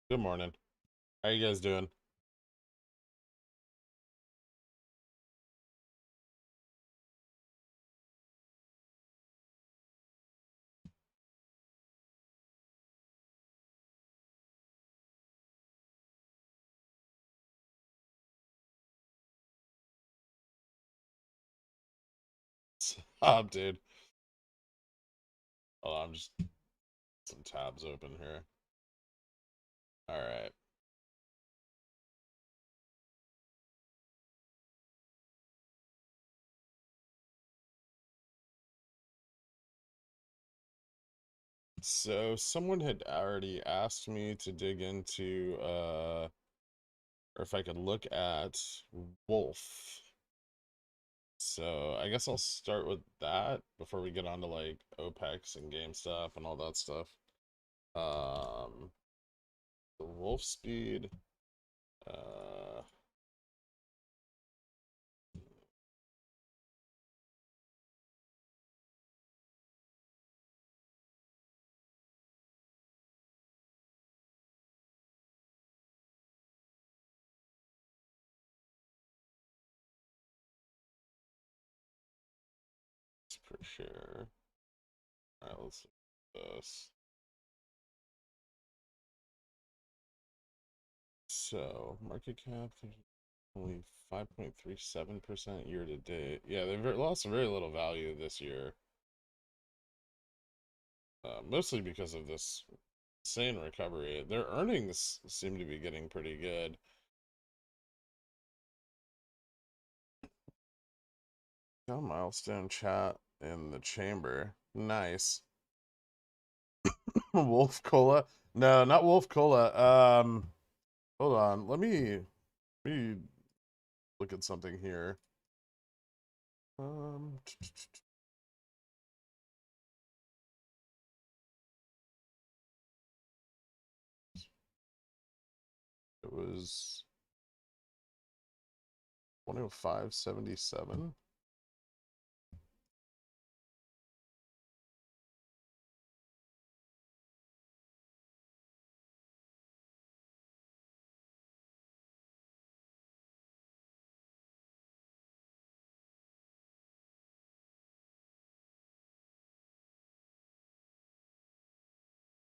Good morning. How you guys doing? Up, dude. Oh, I'm just some tabs open here. All right. So someone had already asked me to dig into or if I could look at Wolf. So I guess I'll start with that before we get on to like Opex and GameStop and all that stuff. The Wolfspeed, uh it's per share. All right, let's look at this. So market cap only 5.37% year to date. Yeah, they've lost very little value this year, mostly because of this insane recovery. Their earnings seem to be getting pretty good. Got a milestone chat in the chamber. Nice. Wolf Cola? No, not Wolf Cola. Hold on. Let me look at something here. Um, it was 105.77.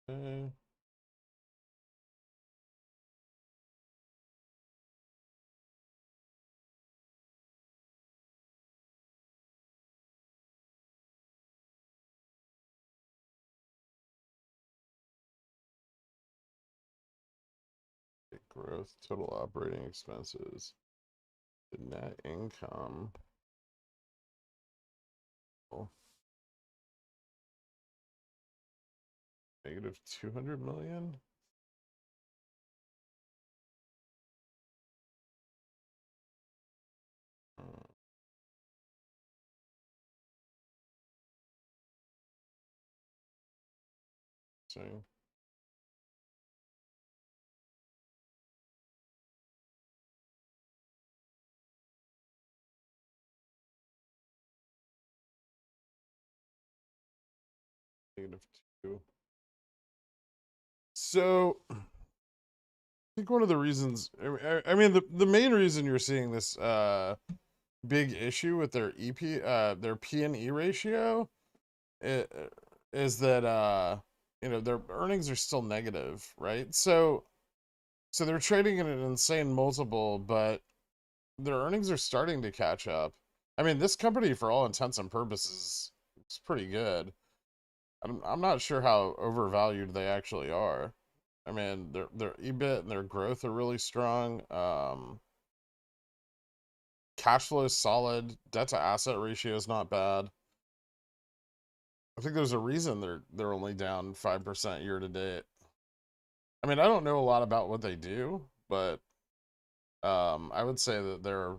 Okay. Growth, total operating expenses, the net income. Oh, negative 200 million. Uh, so negative 2. So I think one of the reasons, I mean, the main reason you're seeing this big issue with their their P&E ratio, i- is that their earnings are still negative, right? So they're trading at an insane multiple, but their earnings are starting to catch up. I mean, this company, for all intents and purposes, is pretty good. I'm not sure how overvalued they actually are. I mean, their EBIT and their growth are really strong. Cash flow is solid. Debt to asset ratio is not bad. I think there's a reason they're only down 5% year to date. I mean, I don't know a lot about what they do, but I would say that they're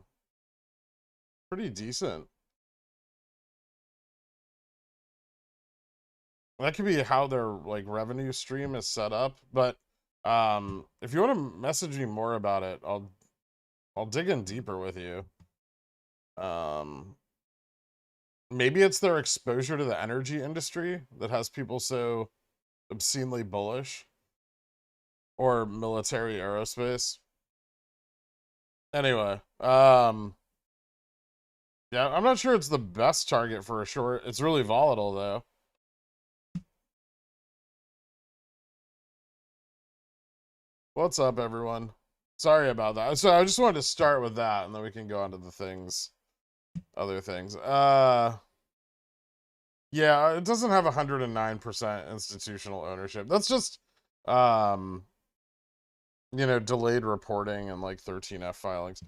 pretty decent. That could be how their like revenue stream is set up, but if you want to message me more about it, I'll dig in deeper with you. Um Maybe it's their exposure to the energy industry that has people so obscenely bullish. or military aerospace. Anyway, yeah, I'm not sure it's the best target for a short. It's really volatile though. What's up, everyone? Sorry about that. So I just wanted to start with that, and then we can go on to the things, other things. Yeah, it doesn't have 109% institutional ownership. That's just, um, delayed reporting and like 13F filings.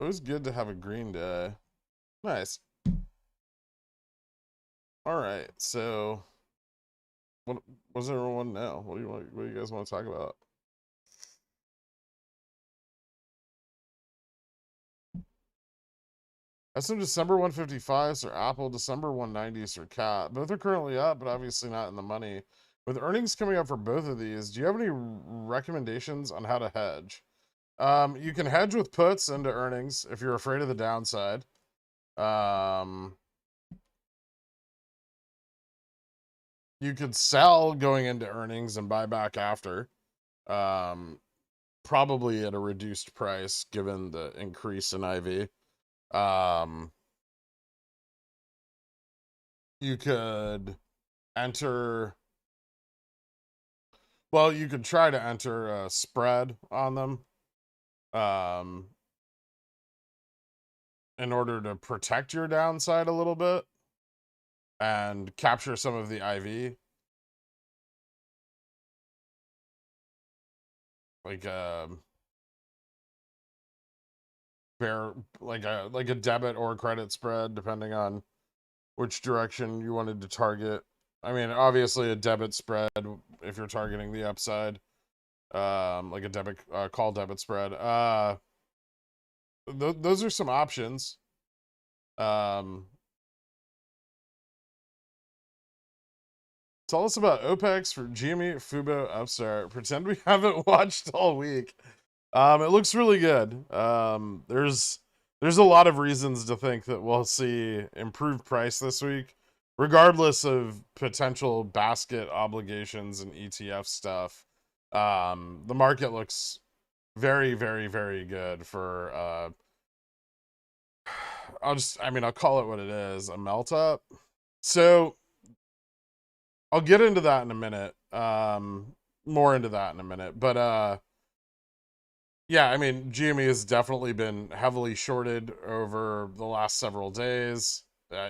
It was good to have a green day. Nice. All right, so what does everyone know? What do you guys want to talk about? That's some December 155s or Apple, December 190s or Cat. Both are currently up, but obviously not in the money. With earnings coming up for both of these, do you have any recommendations on how to hedge? You can hedge with puts into earnings if you're afraid of the downside. You could sell going into earnings and buy back after. Probably at a reduced price given the increase in IV. You could enter. Well, you could try to enter a spread on them. In order to protect your downside a little bit and capture some of the IV. Like like a debit or credit spread, depending on which direction you wanted to target. I mean, obviously a debit spread if you're targeting the upside, like a debit call debit spread. Those are some options. Tell us about Opex for GME, Fubo, Upstart. Pretend we haven't watched all week. It looks really good. There's a lot of reasons to think that we'll see improved price this week, regardless of potential basket obligations and ETF stuff. The market looks very, very, very good for I'll call it what it is, a melt up. So I'll get into that in a minute. More into that in a minute. But yeah, I mean, GME has definitely been heavily shorted over the last several days,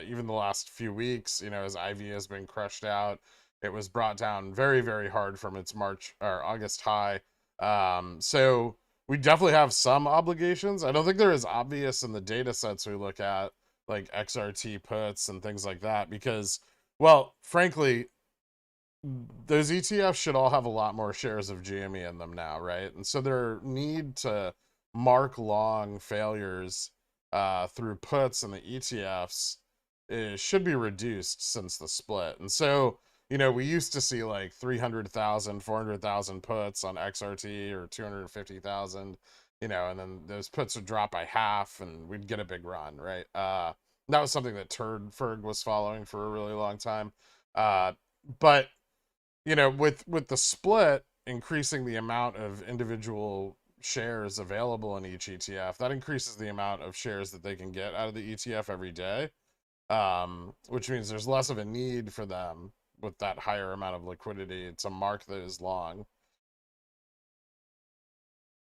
even the last few weeks. As IV has been crushed out, it was brought down very, very hard from its March or August high. So we definitely have some obligations. I don't think they're as obvious in the data sets we look at, like XRT puts and things like that, because, well, frankly, those ETFs should all have a lot more shares of GME in them now, right? And so their need to mark long failures through puts in the ETFs should be reduced since the split. And so, we used to see like 300,000, 400,000 puts on XRT or 250,000, and then those puts would drop by half and we'd get a big run, right? That was something that Ferg was following for a really long time. But with the split increasing the amount of individual shares available in each ETF, that increases the amount of shares that they can get out of the ETF every day, which means there's less of a need for them with that higher amount of liquidity to mark those long.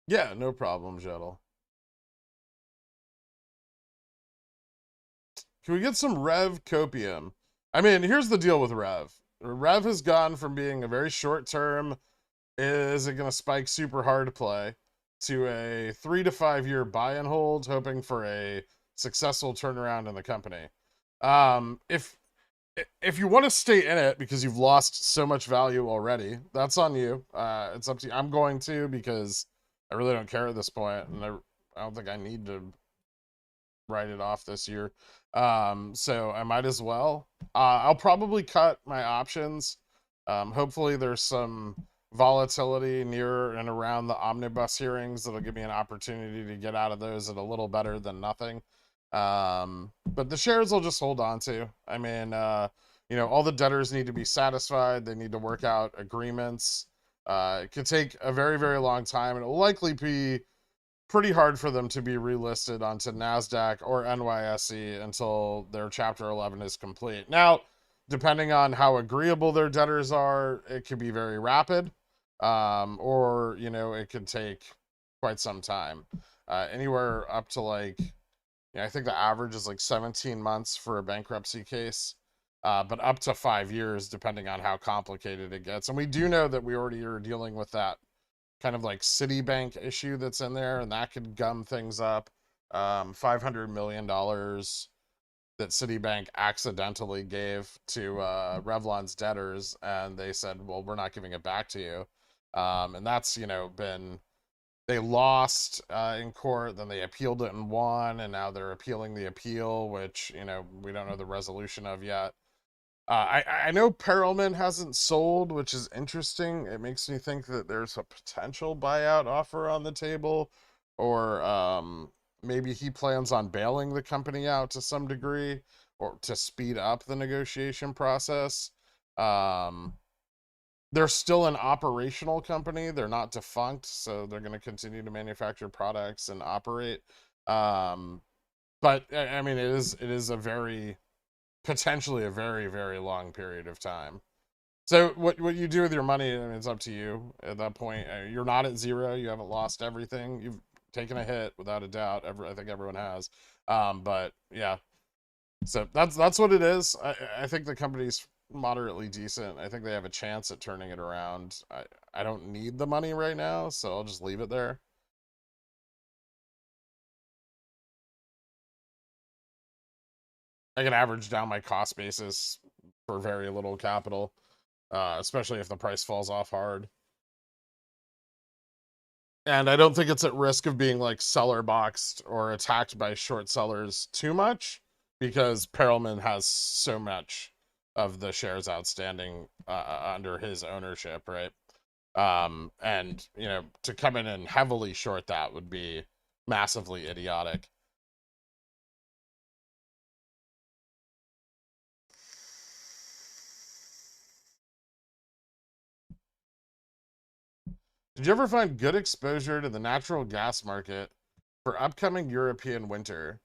Yeah, no problem, Jettle. Can we get some Rev Copium? I mean, here's the deal with Rev. Rev has gone from being a very short term, is it going to spike super hard play, to a 3 to 5 year buy and hold, hoping for a successful turnaround in the company. If you want to stay in it because you've lost so much value already, that's on you. It's up to you. I'm going to, because I really don't care at this point, and I don't think I need to write it off this year. So I might as well. I'll probably cut my options. Hopefully there's some volatility near and around the omnibus hearings that'll give me an opportunity to get out of those at a little better than nothing. But the shares will just hold on to. I mean, all the debtors need to be satisfied. They need to work out agreements. It could take a very, very long time, and it will likely be pretty hard for them to be relisted onto NASDAQ or NYSE until their Chapter 11 is complete. Now, depending on how agreeable their debtors are, it could be very rapid, or, it could take quite some time. Anywhere up to I think the average is 17 months for a bankruptcy case, but up to 5 years, depending on how complicated it gets. And we do know that we already are dealing with that kind of Citibank issue that's in there, and that could gum things up. $500 million that Citibank accidentally gave to Revlon's debtors, and they said, well, we're not giving it back to you. And that's, they lost in court, then they appealed it and won, and now they're appealing the appeal, which, we don't know the resolution of yet. I know Perelman hasn't sold, which is interesting. It makes me think that there's a potential buyout offer on the table, or maybe he plans on bailing the company out to some degree, or to speed up the negotiation process. They're still an operational company. They're not defunct, so they're going to continue to manufacture products and operate. But I mean, it is potentially a very, very long period of time. So what you do with your money, I mean, it's up to you at that point. You're not at zero. You haven't lost everything. You've taken a hit without a doubt. I think everyone has. But yeah, so that's what it is. I think the company's moderately decent. I think they have a chance at turning it around. I don't need the money right now, so I'll just leave it there. I can average down my cost basis for very little capital, especially if the price falls off hard. And I don't think it's at risk of being seller boxed or attacked by short sellers too much, because Perelman has so much of the shares outstanding under his ownership, right? And to come in and heavily short that would be massively idiotic. Did you ever find good exposure to the natural gas market for upcoming European winter?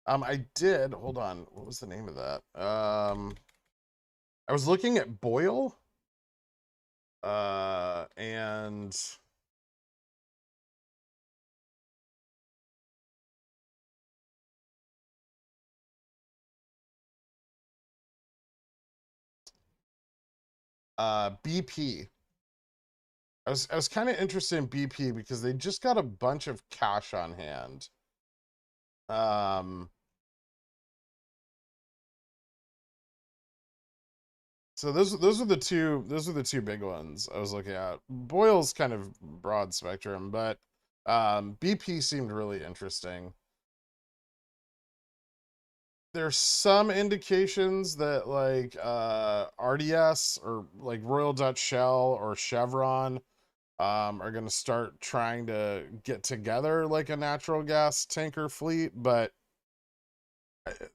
I did. Hold on. What was the name of that? I was looking at Boyle. And BP. I was kind of interested in BP because they just got a bunch of cash on hand. So those are the two big ones I was looking at. Boyle's kind of broad spectrum, but BP seemed really interesting. There's some indications that RDS or Royal Dutch Shell or Chevron are going to start trying to get together a natural gas tanker fleet, but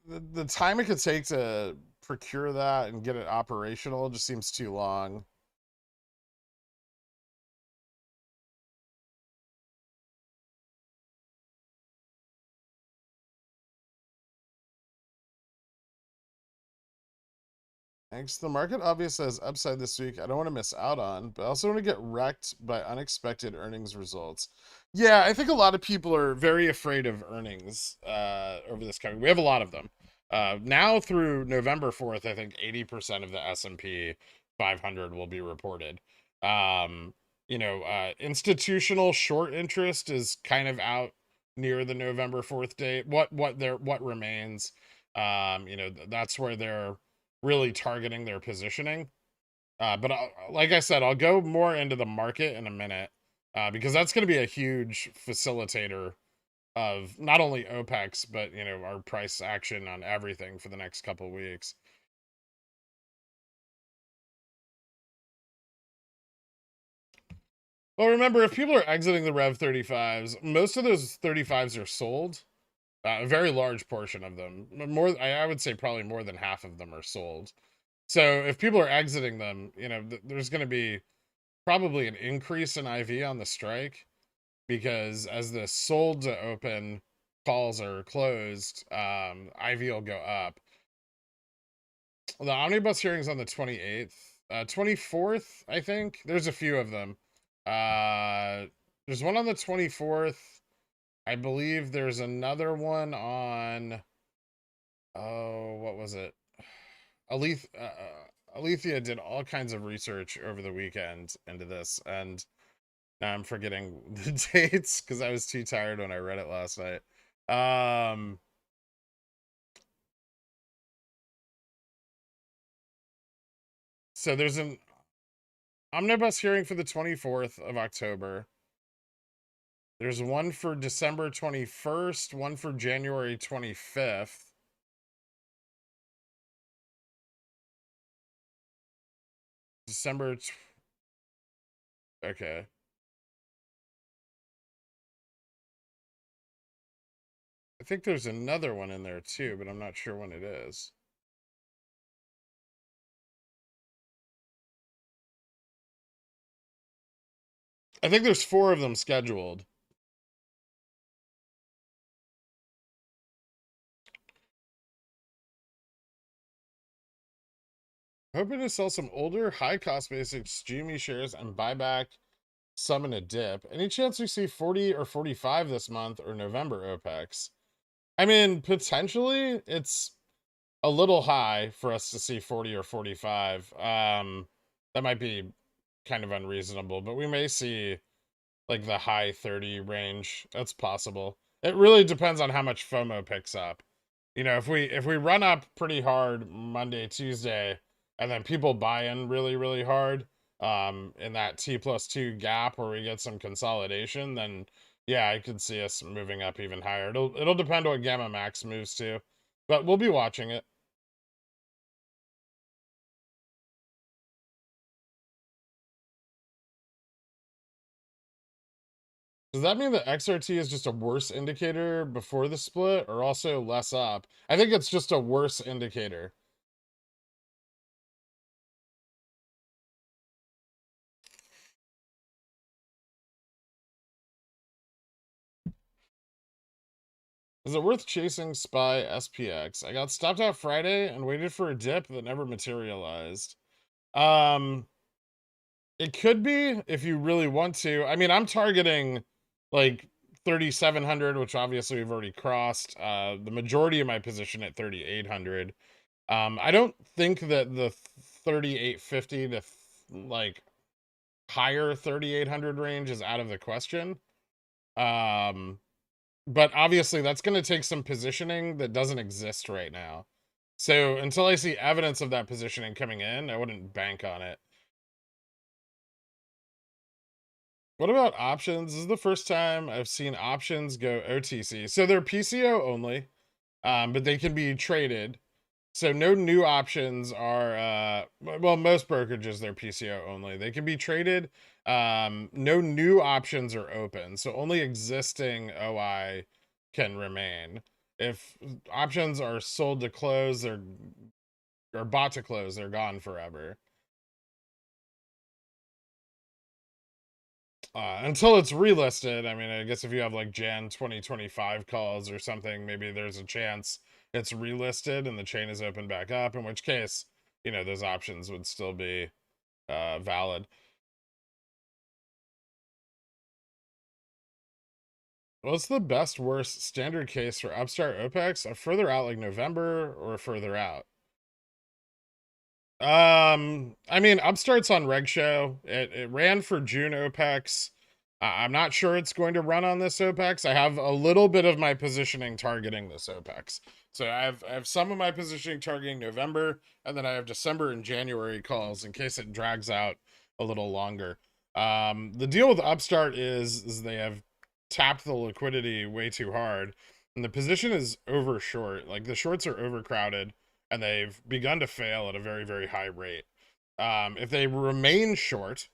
the time it could take to procure that and get it operational just seems too long. Thanks. The market obviously has upside this week. I don't want to miss out on, but I also want to get wrecked by unexpected earnings results. Yeah, I think a lot of people are very afraid of earnings over this coming. We have a lot of them. Now through November 4th, I think 80% of the S&P 500 will be reported. Institutional short interest is kind of out near the November 4th date. What remains? That's where they're really targeting their positioning. But like I said, I'll go more into the market in a minute, because that's going to be a huge facilitator of not only Opex, but our price action on everything for the next couple weeks. Well, remember, if people are exiting the Rev 35s, most of those 35s are sold. A very large portion of them, more, I would say probably more than half of them are sold. So if people are exiting them, you know, there's going to be probably an increase in IV on the strike, because as the sold to open calls are closed, IV will go up. The omnibus hearings on the 28th, 24th, I think. There's a few of them. There's one on the 24th. I believe there's another one on, oh, what was it? Alethea did all kinds of research over the weekend into this, and now I'm forgetting the dates because I was too tired when I read it last night. So there's an omnibus hearing for the 24th of October. There's one for December 21st, one for January 25th. Okay. I think there's another one in there too, but I'm not sure when it is. I think there's 4 of them scheduled. Hoping to sell some older, high-cost basics, GME shares, and buy back some in a dip. Any chance we see 40 or 45 this month or November Opex? I mean, potentially, it's a little high for us to see 40 or 45. That might be kind of unreasonable, but we may see like the high 30 range. That's possible. It really depends on how much FOMO picks up. You know, if we run up pretty hard Monday, Tuesday, and then people buy in really, really hard, in that T+2 gap where we get some consolidation, then yeah, I could see us moving up even higher. It'll depend what Gamma Max moves to, but we'll be watching it. Does that mean that XRT is just a worse indicator before the split, or also less up? I think it's just a worse indicator. Is it worth chasing SPY SPX? I got stopped out Friday and waited for a dip that never materialized. Um, it could be if you really want to. I mean, I'm targeting like 3,700, which obviously we've already crossed. The majority of my position at 3,800. I don't think that the 3,850 to like higher 3,800 range is out of the question. But obviously that's going to take some positioning that doesn't exist right now. So until I see evidence of that positioning coming in, I wouldn't bank on it. What about options? This is the first time I've seen options go OTC. So they're PCO only, but they can be traded. So no new options are, well, most brokerages, they're PCO only. They can be traded. No new options are open. So only existing OI can remain. If options are sold to close, or bought to close, they're gone forever. Until it's relisted. I mean, I guess if you have like Jan 2025 calls or something, maybe there's a chance it's relisted and the chain is opened back up, in which case, you know, those options would still be valid. What's the best worst standard case for Upstart Opex? A further out, like November, or further out? I mean, Upstart's on Reg Sho. It ran for June Opex. I'm not sure it's going to run on this Opex. I have a little bit of my positioning targeting this Opex. So I have some of my positioning targeting November, and then I have December and January calls in case it drags out a little longer. The deal with Upstart is they have tapped the liquidity way too hard, and the position is over short. Like the shorts are overcrowded, and they've begun to fail at a very, very high rate. If they remain short,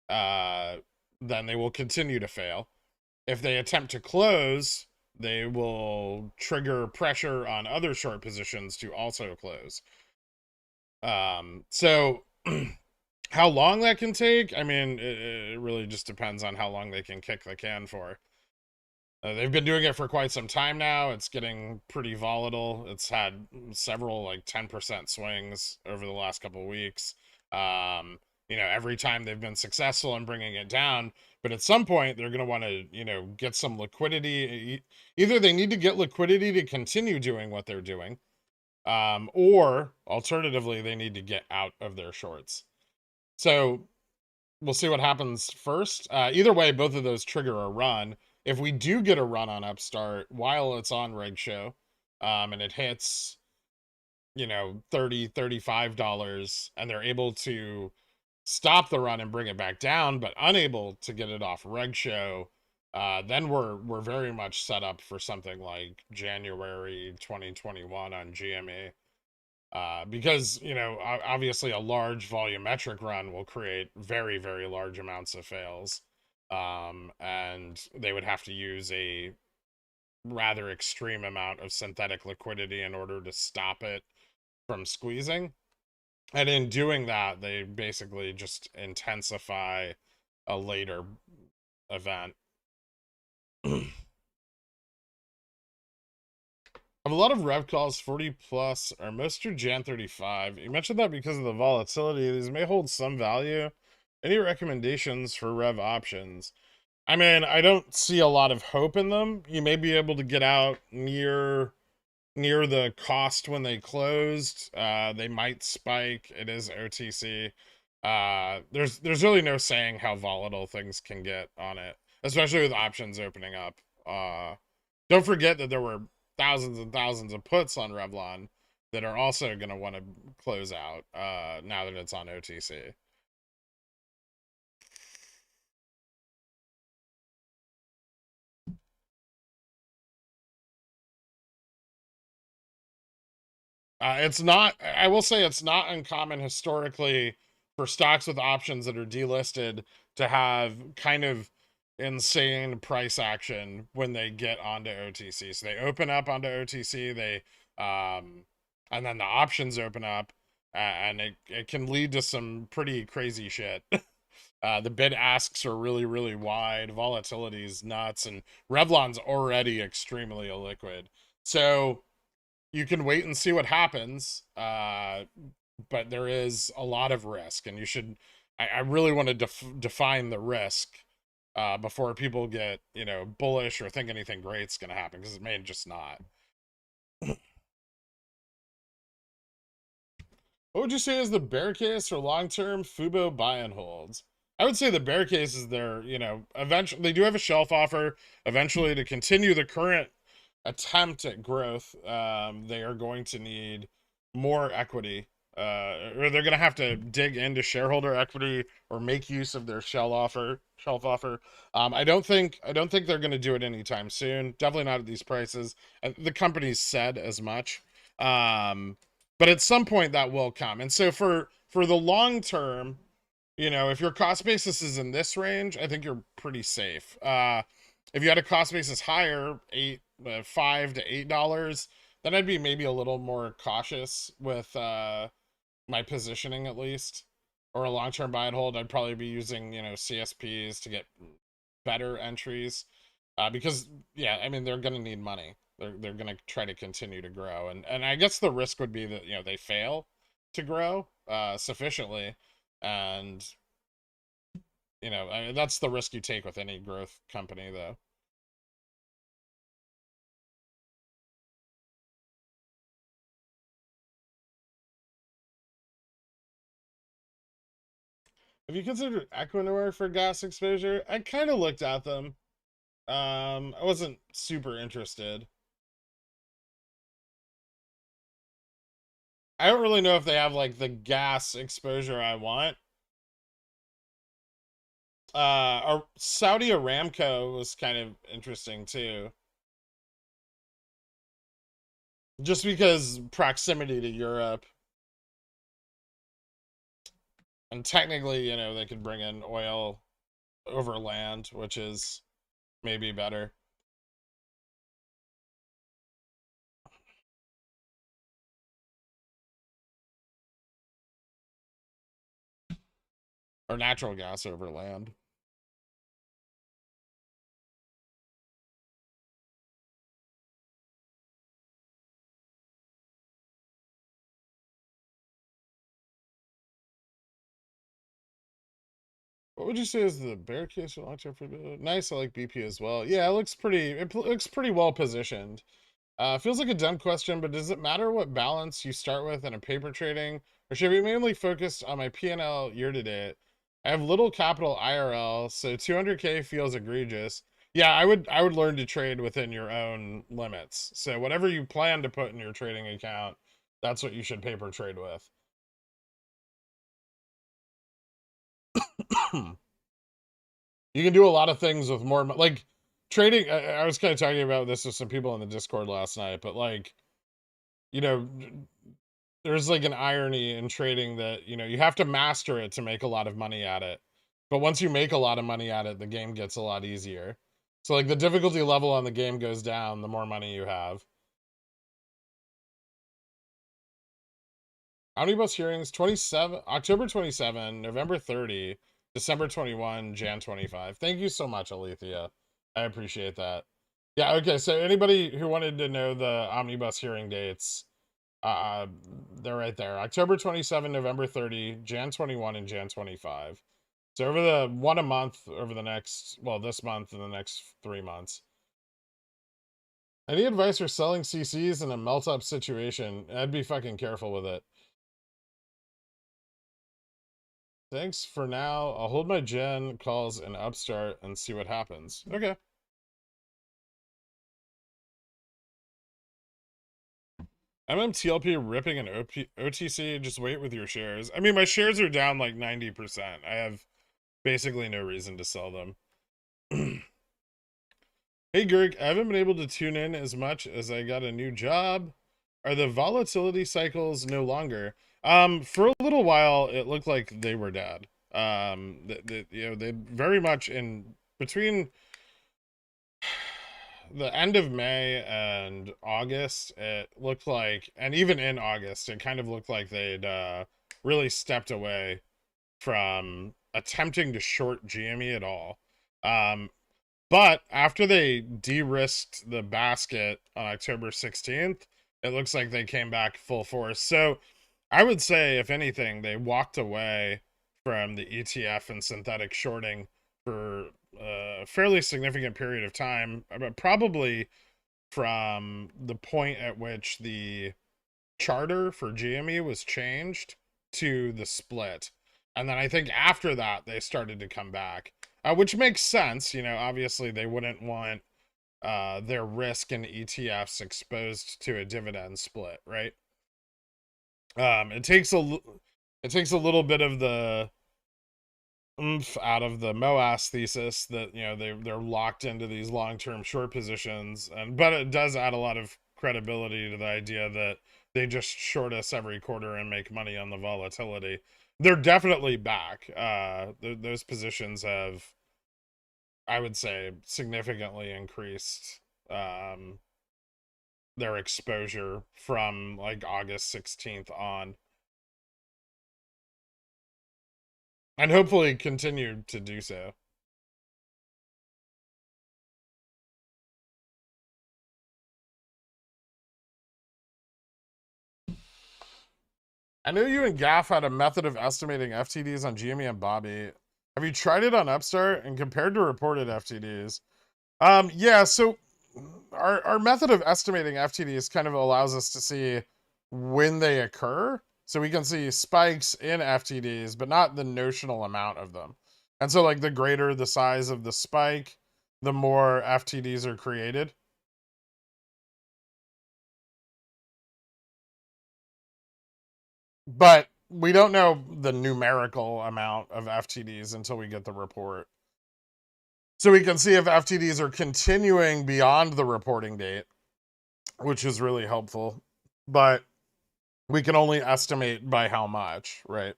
then they will continue to fail. If they attempt to close, they will trigger pressure on other short positions to also close. So how long that can take, I mean, it really just depends on how long they can kick the can for. They've been doing it for quite some time now. It's getting pretty volatile. It's had several like 10% swings over the last couple of weeks. Every time they've been successful in bringing it down, but at some point they're going to want to, get some liquidity. Either they need to get liquidity to continue doing what they're doing, or alternatively, they need to get out of their shorts. So we'll see what happens first. Either way, both of those trigger a run. If we do get a run on Upstart while it's on Reg Sho, and it hits, $30, $35, and they're able to stop the run and bring it back down, but unable to get it off Reg Sho, then we're very much set up for something like January 2021 on GME. Because, obviously a large volumetric run will create very, very large amounts of fails. And they would have to use a rather extreme amount of synthetic liquidity in order to stop it from squeezing. And in doing that, they basically just intensify a later event. I have a lot of rev calls 40 plus are most through Jan 35. You mentioned that because of the volatility. These may hold some value. Any recommendations for rev options? I mean, I don't see a lot of hope in them. You may be able to get out near the cost when they closed. They might spike. It is OTC. There's really no saying how volatile things can get on it, especially with options opening up. Don't forget that there were thousands and thousands of puts on Revlon that are also going to want to close out now that it's on OTC. It's not, I will say it's not uncommon historically for stocks with options that are delisted to have kind of insane price action when they get onto OTC. So they open up onto OTC, and then the options open up, and it can lead to some pretty crazy shit. The bid asks are really, really wide, volatility is nuts, and Revlon's already extremely illiquid. So you can wait and see what happens, but there is a lot of risk, and you should. I really want to define the risk before people get bullish or think anything great's going to happen, because it may just not. What would you say is the bear case for long-term Fubo buy and holds? I would say the bear case is they're, eventually they do have a shelf offer eventually to continue the current attempt at growth. They are going to need more equity, or they're going to have to dig into shareholder equity or make use of their shelf offer. I don't think they're going to do it anytime soon. Definitely not at these prices. The company's said as much. But at some point that will come. And so for the long term, if your cost basis is in this range, I think you're pretty safe. If you had a cost basis higher, $5 to $8, then I'd be maybe a little more cautious with my positioning, at least. Or a long-term buy and hold, I'd probably be using, CSPs to get better entries. Because, yeah, I mean, they're going to need money. They're going to try to continue to grow. And I guess the risk would be that, they fail to grow sufficiently. And, I mean, that's the risk you take with any growth company, though. Have you considered Equinor for gas exposure? I kind of looked at them. I wasn't super interested. I don't really know if they have like the gas exposure I want. Saudi Aramco was kind of interesting too. Just because proximity to Europe. And technically, they could bring in oil over land, which is maybe better. or natural gas over land. What would you say is the bear case for long term for nice? I like BP as well. Yeah, it looks pretty. It looks pretty well positioned. Feels like a dumb question, but does it matter what balance you start with in a paper trading, or should we mainly focus on my P&L year to date? I have little capital IRL, so 200K feels egregious. Yeah, I would learn to trade within your own limits. So whatever you plan to put in your trading account, that's what you should paper trade with. You can do a lot of things with more, like trading. I was kind of talking about this with some people in the Discord last night, but like, you know, there's like an irony in trading that, you have to master it to make a lot of money at it. But once you make a lot of money at it, the game gets a lot easier. So like the difficulty level on the game goes down the more money you have. Omnibus hearings 27 October 27, November 30, December 21, Jan 25. Thank you so much, Alethea. I appreciate that. Yeah, okay, so anybody who wanted to know the omnibus hearing dates, they're right there. October 27, November 30, Jan 21, and Jan 25. So over the one a month over the next, well, this month and the next 3 months. Any advice for selling CCs in a melt up situation? I'd be fucking careful with it. Thanks for now. I'll hold my gen calls in Upstart and see what happens. Okay. MMTLP ripping an OTC. Just wait with your shares. I mean, my shares are down like 90%. I have basically no reason to sell them. Hey, Greg, I haven't been able to tune in as much as I got a new job. Are the volatility cycles no longer? For a little while, it looked like they were dead. They very much in between the end of May and August, it looked like, and even in August, it kind of looked like they'd really stepped away from attempting to short GME at all. But after they de-risked the basket on October 16th, it looks like they came back full force. So I would say, if anything, they walked away from the ETF and synthetic shorting for a fairly significant period of time, but probably from the point at which the charter for GME was changed to the split. And then I think after that, they started to come back, which makes sense. Obviously they wouldn't want their risk in ETFs exposed to a dividend split, right? It takes a little bit of the oomph out of the MOAS thesis that they're locked into these long-term short positions, but it does add a lot of credibility to the idea that they just short us every quarter and make money on the volatility. They're definitely back. Those positions have, I would say, significantly increased their exposure from like August 16th on, and hopefully continue to do so. I know you and Gaff had a method of estimating FTDs on GME and Bobby. Have you tried it on Upstart and compared to reported FTDs? Yeah, so our method of estimating FTDs kind of allows us to see when they occur. So we can see spikes in FTDs, but not the notional amount of them. And so like the greater the size of the spike, the more FTDs are created. But we don't know the numerical amount of FTDs until we get the report. So we can see if FTDs are continuing beyond the reporting date, which is really helpful. But we can only estimate by how much, right?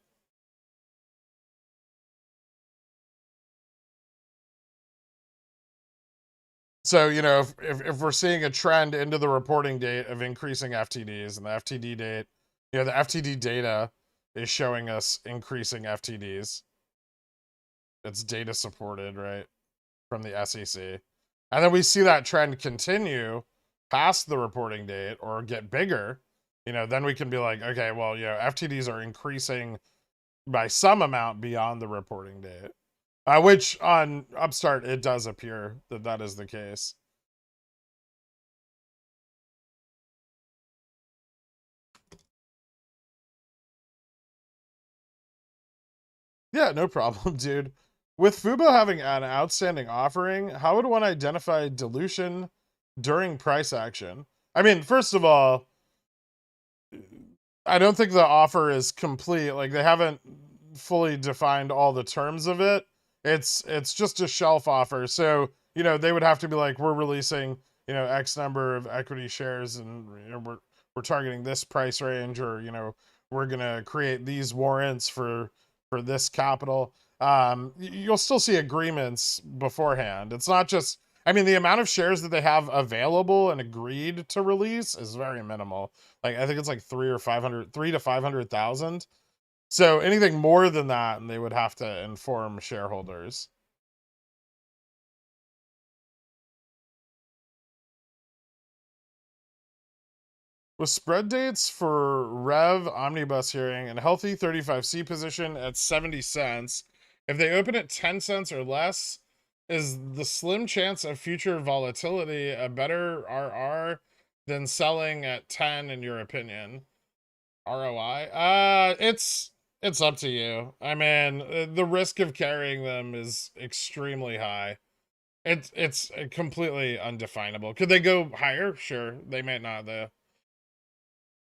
So, if we're seeing a trend into the reporting date of increasing FTDs and the FTD date, the FTD data is showing us increasing FTDs. It's data supported, right? From the SEC. And then we see that trend continue past the reporting date or get bigger, then we can be like, okay, well, FTDs are increasing by some amount beyond the reporting date. Which on Upstart, it does appear that that is the case. Yeah, no problem, dude. With Fubo having an outstanding offering, how would one identify dilution during price action? I mean, first of all, I don't think the offer is complete. Like they haven't fully defined all the terms of it. It's just a shelf offer. So, they would have to be like, we're releasing, X number of equity shares and we're targeting this price range, or, we're gonna create these warrants for this capital. You'll still see agreements beforehand. It's not just, I mean, the amount of shares that they have available and agreed to release is very minimal. Like I think it's like 3 to 500,000. So anything more than that, and they would have to inform shareholders. With spread dates for Rev Omnibus hearing and healthy 35C position at 70 cents, if they open at 10 cents or less, is the slim chance of future volatility a better RR than selling at 10 in your opinion? ROI? It's up to you. I mean, the risk of carrying them is extremely high. It's completely undefinable. Could they go higher? Sure. They might not though.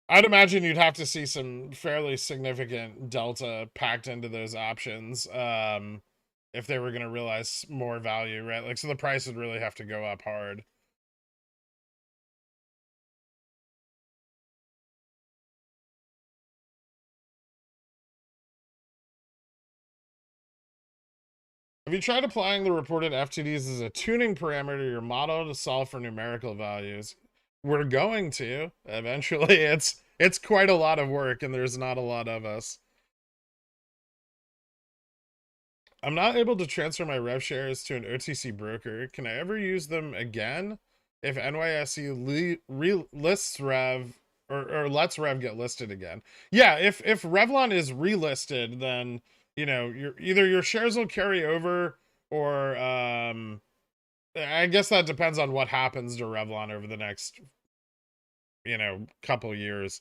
I'd imagine you'd have to see some fairly significant delta packed into those options if they were going to realize more value, right? Like, so the price would really have to go up hard. Have you tried applying the reported FTDs as a tuning parameter to your model to solve for numerical values? We're going to eventually. It's quite a lot of work, and there's not a lot of us. I'm not able to transfer my rev shares to an OTC broker. Can I ever use them again if NYSE lists rev or lets rev get listed again? Yeah, if Revlon is relisted, then your shares will carry over, or I guess that depends on what happens to Revlon over the next couple years.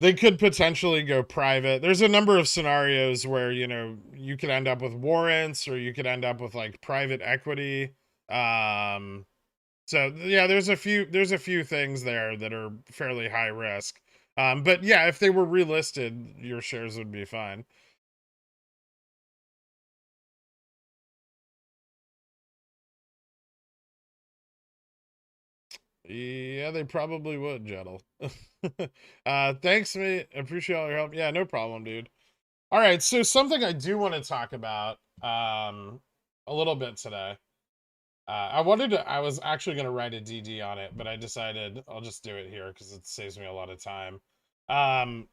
They could potentially go private. There's a number of scenarios where, you could end up with warrants, or you could end up with like private equity. So yeah, there's a few things there that are fairly high risk. But yeah, if they were relisted, your shares would be fine. Yeah, they probably would, Jettle. Thanks, mate. Appreciate all your help. Yeah, no problem, dude. All right, so something I do want to talk about a little bit today. I was actually going to write a DD on it, but I decided I'll just do it here because it saves me a lot of time. Um,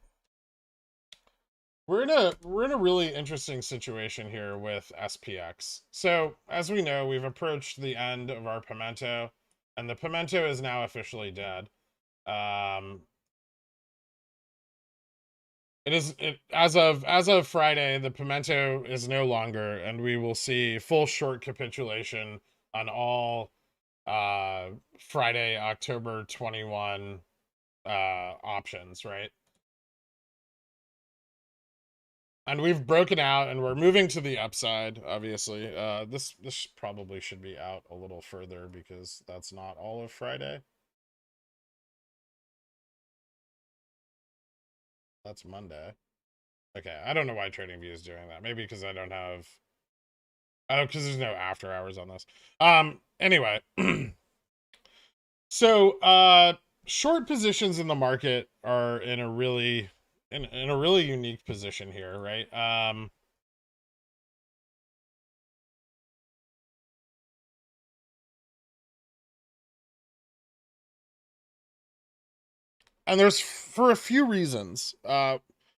we're in a really interesting situation here with SPX. So as we know, we've approached the end of our pimento, and the pimento is now officially dead. Um, as of Friday, the pimento is no longer, and we will see full short capitulation on all Friday, October 21 options, right? And we've broken out and we're moving to the upside, obviously. This probably should be out a little further because that's not all of Friday. That's Monday. Okay, I don't know why TradingView is doing that. Maybe because I don't have, oh, because there's no after hours on this. Anyway, so short positions in the market are in a really in a really unique position here, right? And there's for a few reasons.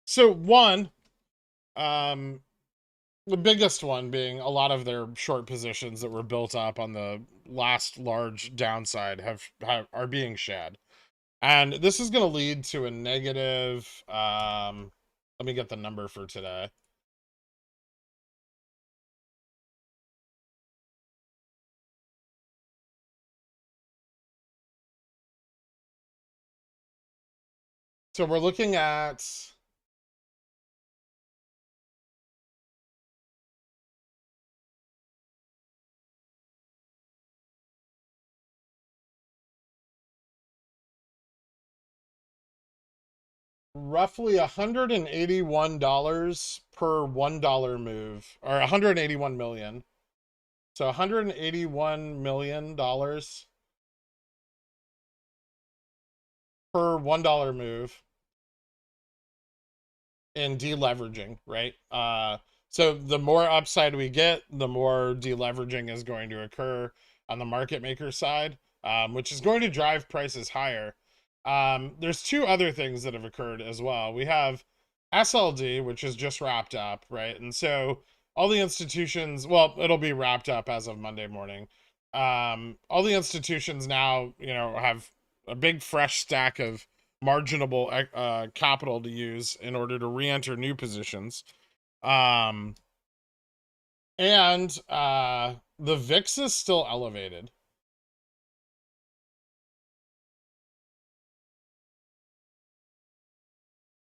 So one, um, The biggest one being a lot of their short positions that were built up on the last large downside are being shed. And this is going to lead to a negative, let me get the number for today. So we're looking at roughly $181 per $1 move, or 181 million. So $181 million per $1 move in deleveraging, right? So the more upside we get, the more deleveraging is going to occur on the market maker side, which is going to drive prices higher. There's two other things that have occurred as well. We have SLD, which is just wrapped up, right? And so all the institutions, well, it'll be wrapped up as of Monday morning. All the institutions now, have a big fresh stack of marginable capital to use in order to re-enter new positions. Um, and the VIX is still elevated.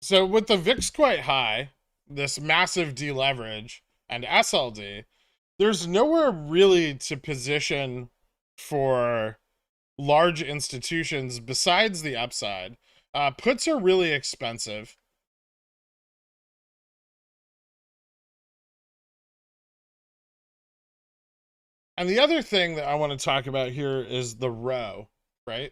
So with the VIX quite high, this massive deleverage, and SLD, there's nowhere really to position for large institutions besides the upside. Puts are really expensive. And the other thing that I want to talk about here is the row, right?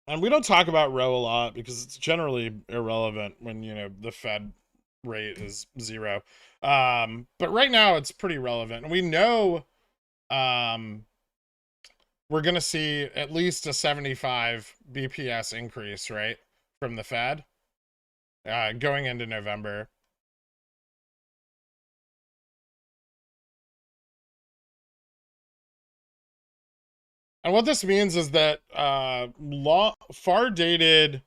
And we don't talk about row a lot because it's generally irrelevant when, the Fed rate is 0. But right now it's pretty relevant. And we know we're going to see at least a 75 BPS increase, right? From the Fed going into November. And what this means is that far dated,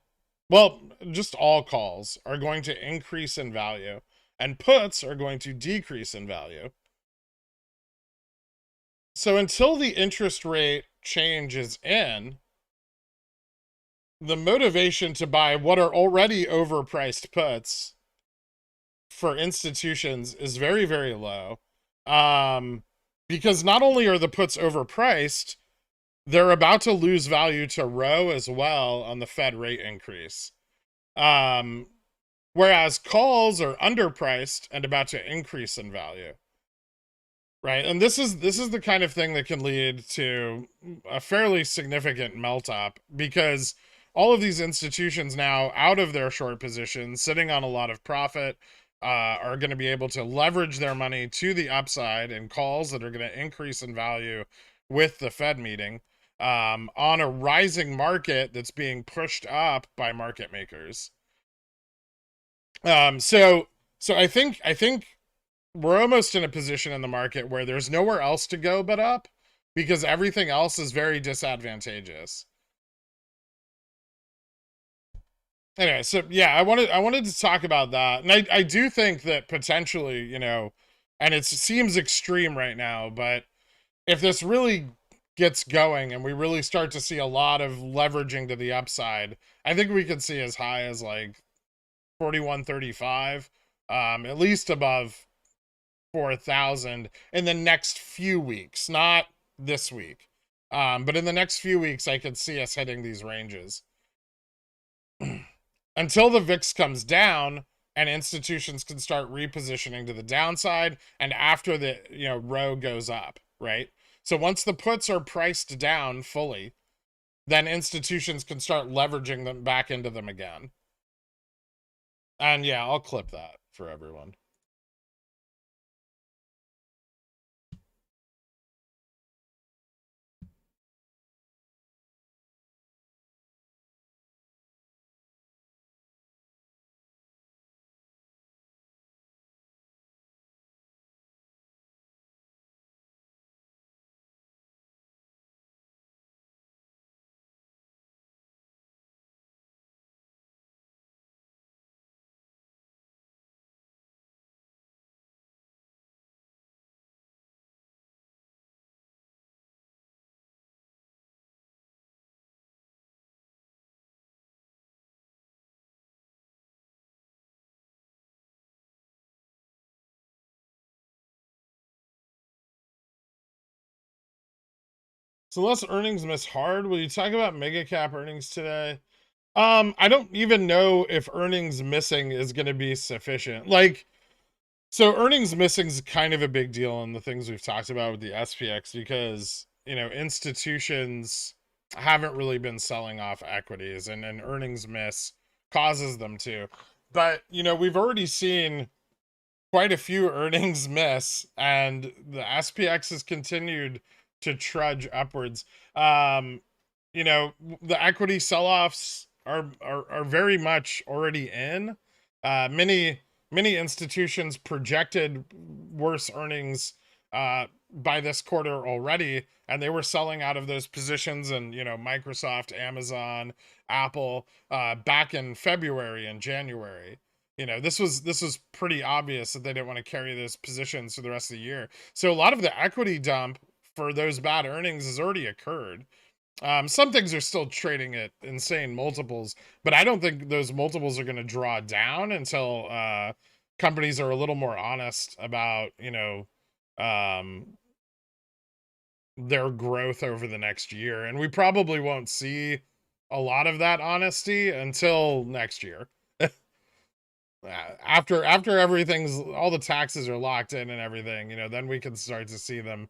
well, just all calls are going to increase in value, and puts are going to decrease in value. So until the interest rate change is in, the motivation to buy what are already overpriced puts for institutions is very, very low. Because not only are the puts overpriced, they're about to lose value to row as well on the Fed rate increase. Whereas calls are underpriced and about to increase in value. Right. And this is the kind of thing that can lead to a fairly significant melt up, because all of these institutions now out of their short positions, sitting on a lot of profit, are going to be able to leverage their money to the upside in calls that are going to increase in value with the Fed meeting, on a rising market that's being pushed up by market makers. So I think we're almost in a position in the market where there's nowhere else to go but up, because everything else is very disadvantageous. Anyway, so yeah, I wanted to talk about that. And I do think that potentially, and it seems extreme right now, but if this really gets going and we really start to see a lot of leveraging to the upside, I think we could see as high as like 41.35, at least above 4,000 in the next few weeks, not this week. But in the next few weeks, I could see us hitting these ranges. Until the VIX comes down and institutions can start repositioning to the downside, and after the row goes up, right? So once the puts are priced down fully, then institutions can start leveraging them back into them again. And yeah, I'll clip that for everyone. So unless earnings miss hard, will you talk about mega cap earnings today? I don't even know if earnings missing is going to be sufficient. Like, so earnings missing is kind of a big deal in the things we've talked about with the SPX because, you know, institutions haven't really been selling off equities and an earnings miss causes them to. But, you know, we've already seen quite a few earnings miss and the SPX has continued to trudge upwards. Um, you know, the equity sell-offs are very much already in. Many institutions projected worse earnings by this quarter already, and they were selling out of those positions. And you know, Microsoft, Amazon, Apple, back in February and January. You know, this was pretty obvious that they didn't want to carry those positions for the rest of the year. So a lot of the equity dump for those bad earnings has already occurred. Some things are still trading at insane multiples, but I don't think those multiples are going to draw down until companies are a little more honest about, you know, um, their growth over the next year. And we probably won't see a lot of that honesty until next year. After everything's all the taxes are locked in and everything, you know, then we can start to see them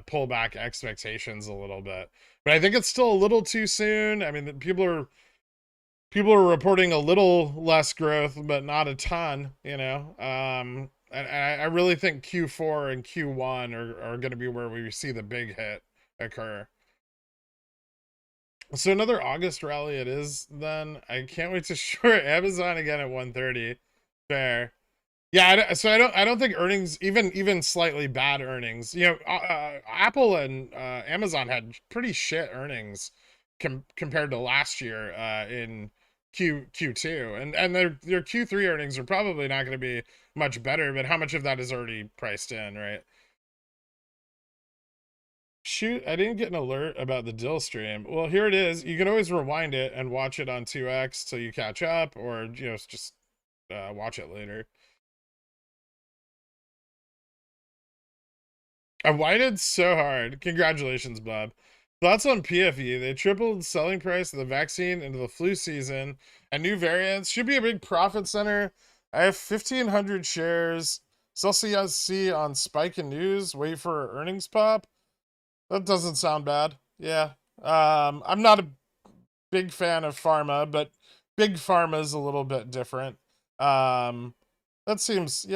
pull back expectations a little bit. But I think it's still a little too soon. I mean, people are reporting a little less growth, but not a ton, you know. And I really think Q4 and Q1 are going to be where we see the big hit occur. So another August rally it is then. I can't wait to short Amazon again at 130. Fair. Yeah, so I don't think earnings, even slightly bad earnings. You know, Apple and Amazon had pretty shit earnings compared to last year in Q2, and their Q3 earnings are probably not going to be much better. But how much of that is already priced in, right? Shoot, I didn't get an alert about the Dill stream. Well, here it is. You can always rewind it and watch it on 2x till you catch up, or you know, just watch it later. I whited so hard. Congratulations, Bob. Thoughts on PFE? They tripled selling price of the vaccine into the flu season, and new variants should be a big profit center. I have 1,500 shares. Still see on Spike and News. Wait for earnings pop. That doesn't sound bad. Yeah. I'm not a big fan of pharma, but big pharma is a little bit different. Um, that seems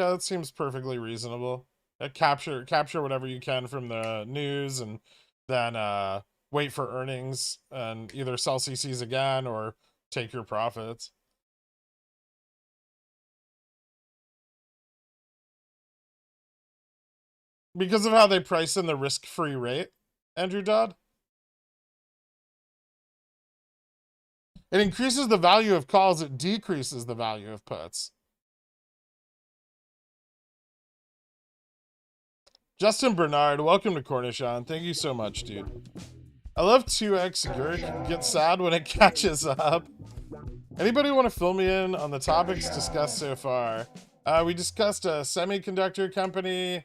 perfectly reasonable. Capture whatever you can from the news, and then wait for earnings and either sell CCs again or take your profits. Because of how they price in the risk-free rate, Andrew Dodd. It increases the value of calls, it decreases the value of puts. Justin Bernard, welcome to Cornishon. Thank you so much, dude. I love 2x Gurk. Get sad when it catches up. Anybody want to fill me in on the topics discussed so far? We discussed a semiconductor company,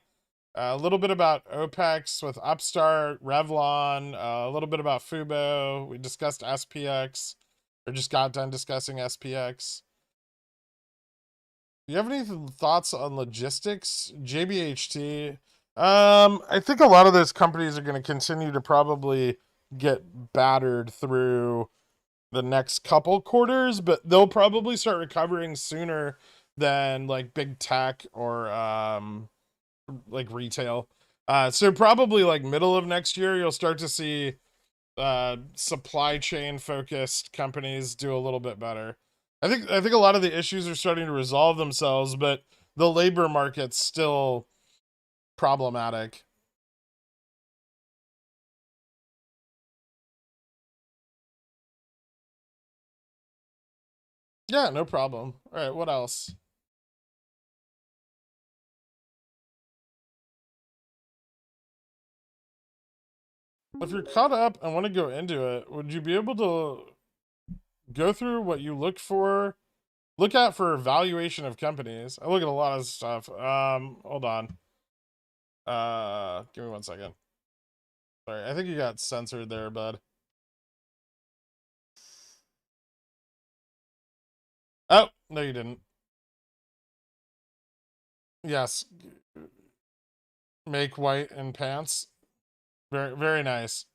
a little bit about Opex with Upstart, Revlon, a little bit about Fubo. We discussed SPX, or just got done discussing SPX. Do you have any thoughts on logistics? JBHT. I think a lot of those companies are going to continue to probably get battered through the next couple quarters, but they'll probably start recovering sooner than like big tech or like retail. So probably like middle of next year, you'll start to see supply chain focused companies do a little bit better. I think a lot of the issues are starting to resolve themselves, but the labor market's still problematic. Yeah, no problem. All right, what else? If you're caught up and want to go into it, would you be able to go through what you look at for valuation of companies? I look at a lot of stuff. Hold on. Give me 1 second. Sorry, I think you got censored there, bud. Oh, no, you didn't. Yes. Make white in pants. Very, very nice.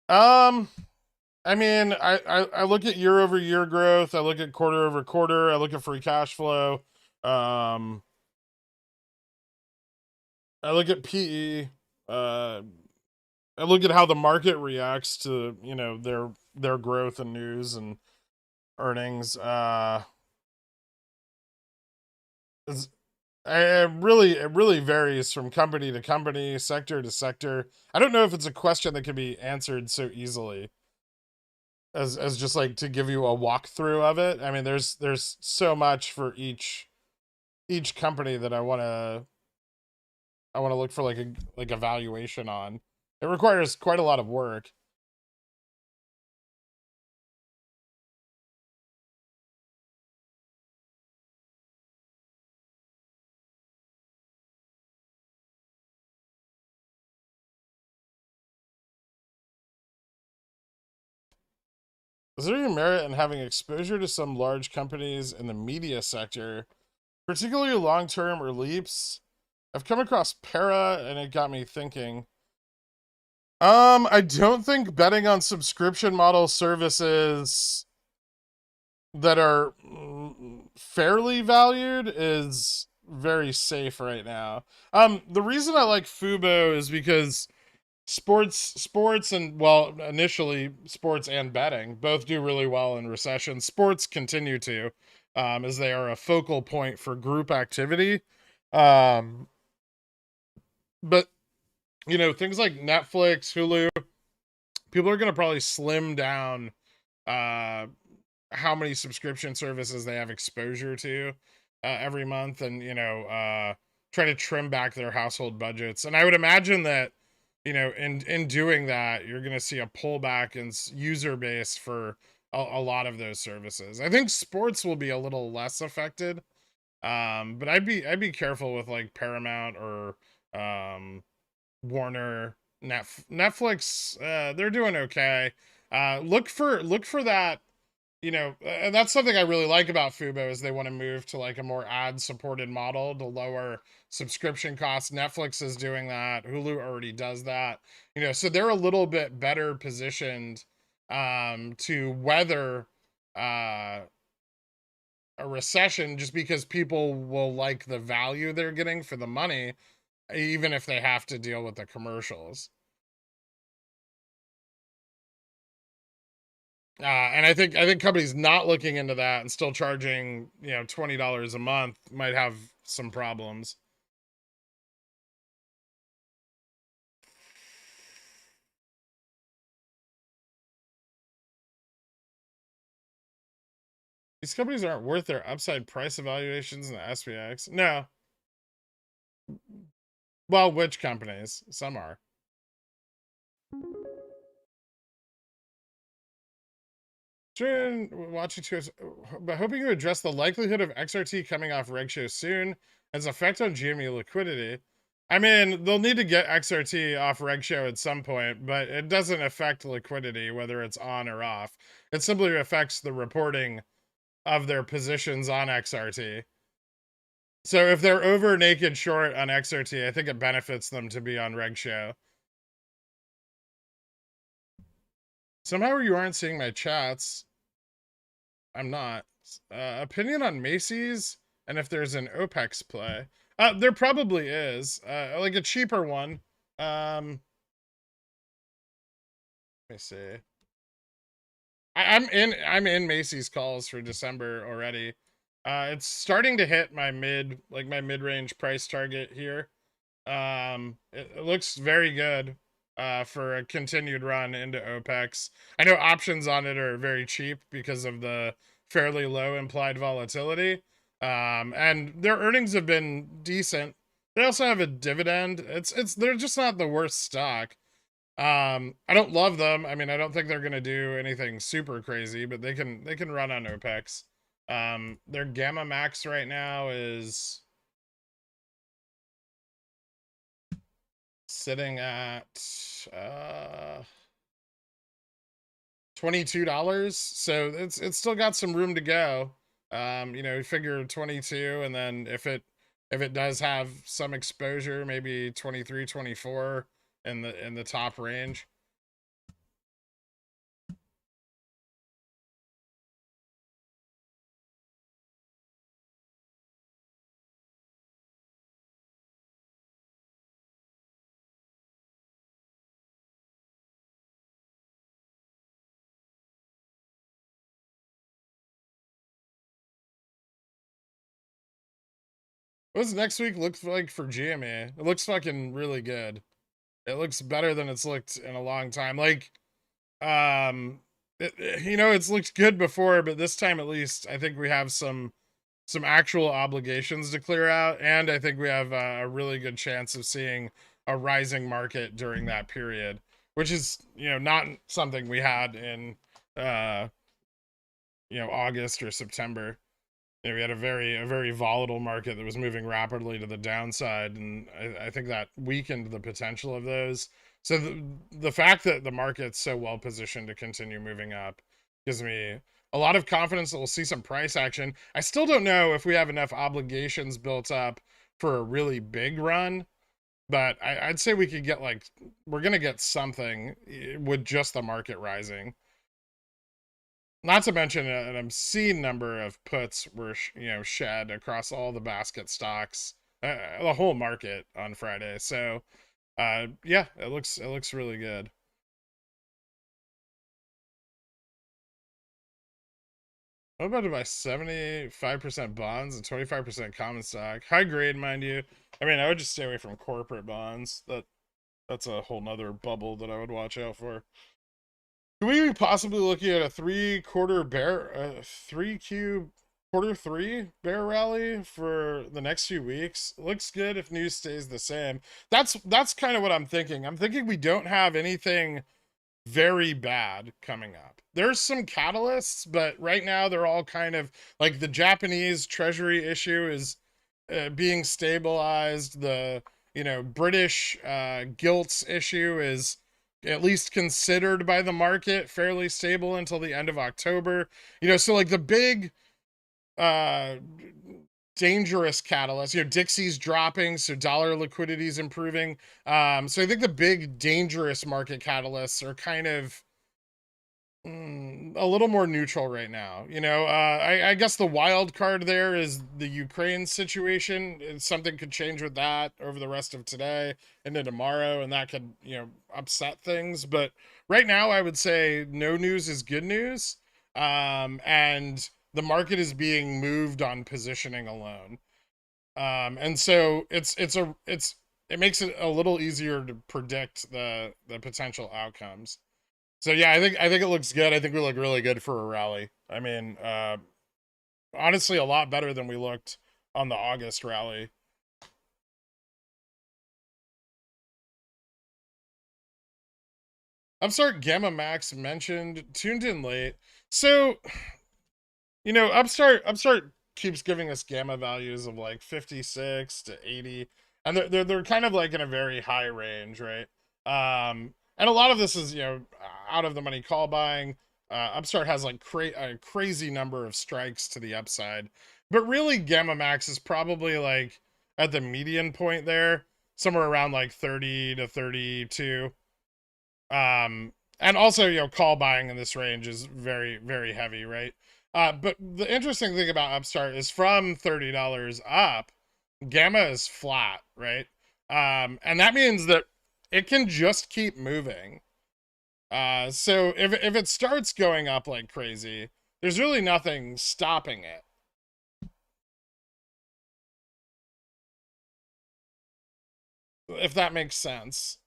I mean, I look at year over year growth. I look at quarter over quarter. I look at free cash flow. Um, I look at PE. I look at how the market reacts to, you know, their growth and news and earnings. It's, it really varies from company to company, sector to sector. I don't know if it's a question that can be answered so easily as just like to give you a walkthrough of it. I mean, there's so much for each company that I want to look for like a valuation on. It requires quite a lot of work. Is there any merit in having exposure to some large companies in the media sector, particularly long term or leaps? I've come across Para and it got me thinking. I don't think betting on subscription model services that are fairly valued is very safe right now. The reason I like Fubo is because sports and, well, initially sports and betting both do really well in recession. Sports continue to, as they are a focal point for group activity. Um, but you know, things like Netflix, Hulu, people are going to probably slim down uh how many subscription services they have exposure to every month, and you know, try to trim back their household budgets. And I would imagine that, you know, in doing that, you're going to see a pullback in user base for a lot of those services. I think sports will be a little less affected, but I'd be careful with like Paramount or Warner. Netflix, they're doing okay. Look for that, you know, and that's something I really like about Fubo is they want to move to like a more ad supported model to lower subscription costs. Netflix is doing that. Hulu already does that. You know, so they're a little bit better positioned to weather uh a recession, just because people will like the value they're getting for the money, even if they have to deal with the commercials. And I think companies not looking into that and still charging, you know, $20 a month might have some problems. These companies aren't worth their upside price evaluations in the SPX. No. Well, which companies? Some are. Sure, watching to, but hoping to address the likelihood of XRT coming off Reg Sho soon and its effect on GME liquidity. I mean, they'll need to get XRT off Reg Sho at some point, but it doesn't affect liquidity whether it's on or off. It simply affects the reporting of their positions on XRT. So if they're over naked short on XRT, I think it benefits them to be on Reg Sho. Somehow you aren't seeing my chats. I'm not. Opinion on Macy's and if there's an Opex play. There probably is. Like a cheaper one. Let me see. I'm in Macy's calls for December already. It's starting to hit my mid-range price target here. It looks very good for a continued run into Opex. I know options on it are very cheap because of the fairly low implied volatility. And their earnings have been decent. They also have a dividend. They're just not the worst stock. I don't love them. I mean, I don't think they're gonna do anything super crazy, but they can run on Opex. Their Gamma Max right now is sitting at $22. So it's still got some room to go. You know, figure 22, and then if it does have some exposure, maybe 23, 24 in the top range. What does next week look like for GME? It looks fucking really good. It looks better than it's looked in a long time. Like, you know, it's looked good before, but this time at least, I think we have some actual obligations to clear out, and I think we have a really good chance of seeing a rising market during that period, which is, you know, not something we had in you know, August or September. You know, we had a very volatile market that was moving rapidly to the downside, and I think that weakened the potential of those. So the fact that the market's so well positioned to continue moving up gives me a lot of confidence that we'll see some price action. I still don't know if we have enough obligations built up for a really big run, but I'd say we could get, like, we're gonna get something with just the market rising. Not to mention an obscene number of puts were, you know, shed across all the basket stocks, the whole market on Friday. So, yeah, it looks really good. I'm about to buy 75% bonds and 25% common stock. High grade, mind you. I mean, I would just stay away from corporate bonds. That's a whole nother bubble that I would watch out for. Could we be possibly looking at a 3/4 bear, 3Q quarter 3 bear rally for the next few weeks? Looks good if news stays the same. That's kind of what I'm thinking. I'm thinking we don't have anything very bad coming up. There's some catalysts, but right now they're all kind of like the Japanese treasury issue is being stabilized. The, you know, British gilts issue is at least considered by the market fairly stable until the end of October. You know, so like the big uh dangerous catalyst, you know, Dixie's dropping, so dollar liquidity is improving. So I think the big dangerous market catalysts are kind of a little more neutral right now. You know, I guess the wild card there is the Ukraine situation. Something could change with that over the rest of today into tomorrow, and that could, you know, upset things. But right now, I would say no news is good news, and the market is being moved on positioning alone. And so it makes it a little easier to predict the potential outcomes. So yeah, I think it looks good. I think we look really good for a rally. I mean, honestly, a lot better than we looked on the August rally. Upstart Gamma Max mentioned, tuned in late. So, you know, Upstart keeps giving us gamma values of like 56 to 80, and they're kind of like in a very high range, right? And a lot of this is, you know, out of the money call buying. Upstart has like a crazy number of strikes to the upside, but really Gamma Max is probably like at the median point there, somewhere around like 30 to 32. And also, you know, call buying in this range is very heavy, right? But the interesting thing about Upstart is from $30 up, Gamma is flat, right? And that means that it can just keep moving. So if it starts going up like crazy, there's really nothing stopping it. If that makes sense.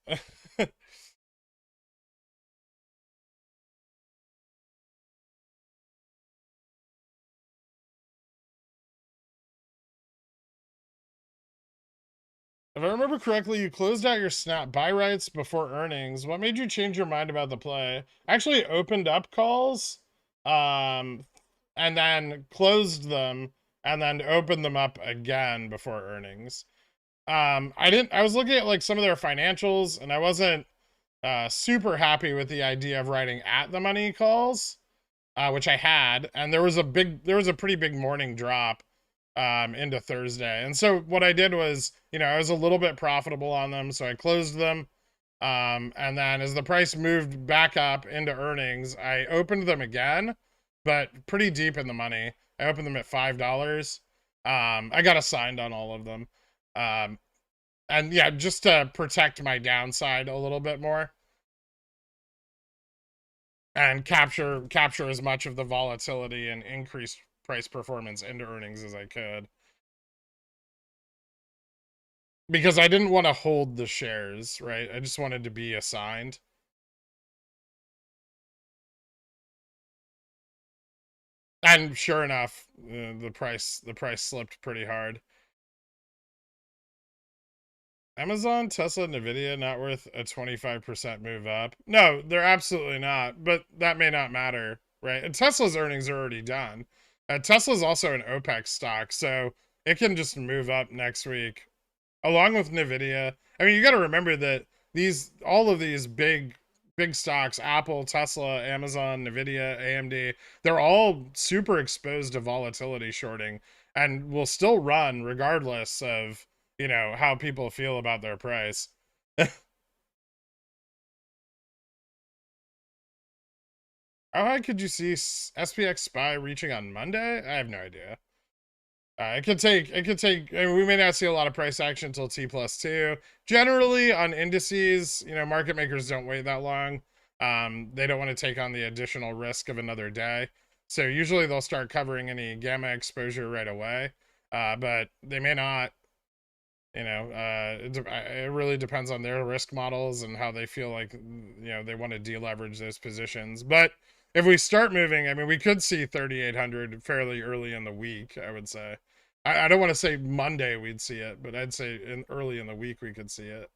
If I remember correctly, you closed out your snap buy rights before earnings. What made you change your mind about the play? I actually opened up calls, um, and then closed them, and then opened them up again before earnings. I was looking at like some of their financials, and I wasn't super happy with the idea of writing at the money calls, which I had, and there was a pretty big morning drop into Thursday. And so what I did was, I was a little bit profitable on them, so I closed them. And then as the price moved back up into earnings, I opened them again, but pretty deep in the money. I opened them at $5. I got assigned on all of them. Um, and yeah, just to protect my downside a little bit more and capture as much of the volatility and increased price performance into earnings as I could. Because I didn't want to hold the shares, right? I just wanted to be assigned. And sure enough, the price slipped pretty hard. Amazon, Tesla, Nvidia not worth a 25% move up. No, they're absolutely not, but that may not matter, right? And Tesla's earnings are already done. Tesla's also an Opex stock, so it can just move up next week along with Nvidia. I mean, you got to remember that all of these big stocks, Apple, Tesla, Amazon, Nvidia, AMD, they're all super exposed to volatility shorting and will still run regardless of, how people feel about their price. How high could you see SPX SPY reaching on Monday? I have no idea. It could take, I mean, we may not see a lot of price action until T+2. Generally on indices, market makers don't wait that long. They don't want to take on the additional risk of another day. So usually they'll start covering any gamma exposure right away. But they may not, it really depends on their risk models and how they feel like, they want to deleverage those positions. But if we start moving, I mean, we could see 3,800 fairly early in the week, I would say. I don't want to say Monday we'd see it, but I'd say early in the week we could see it.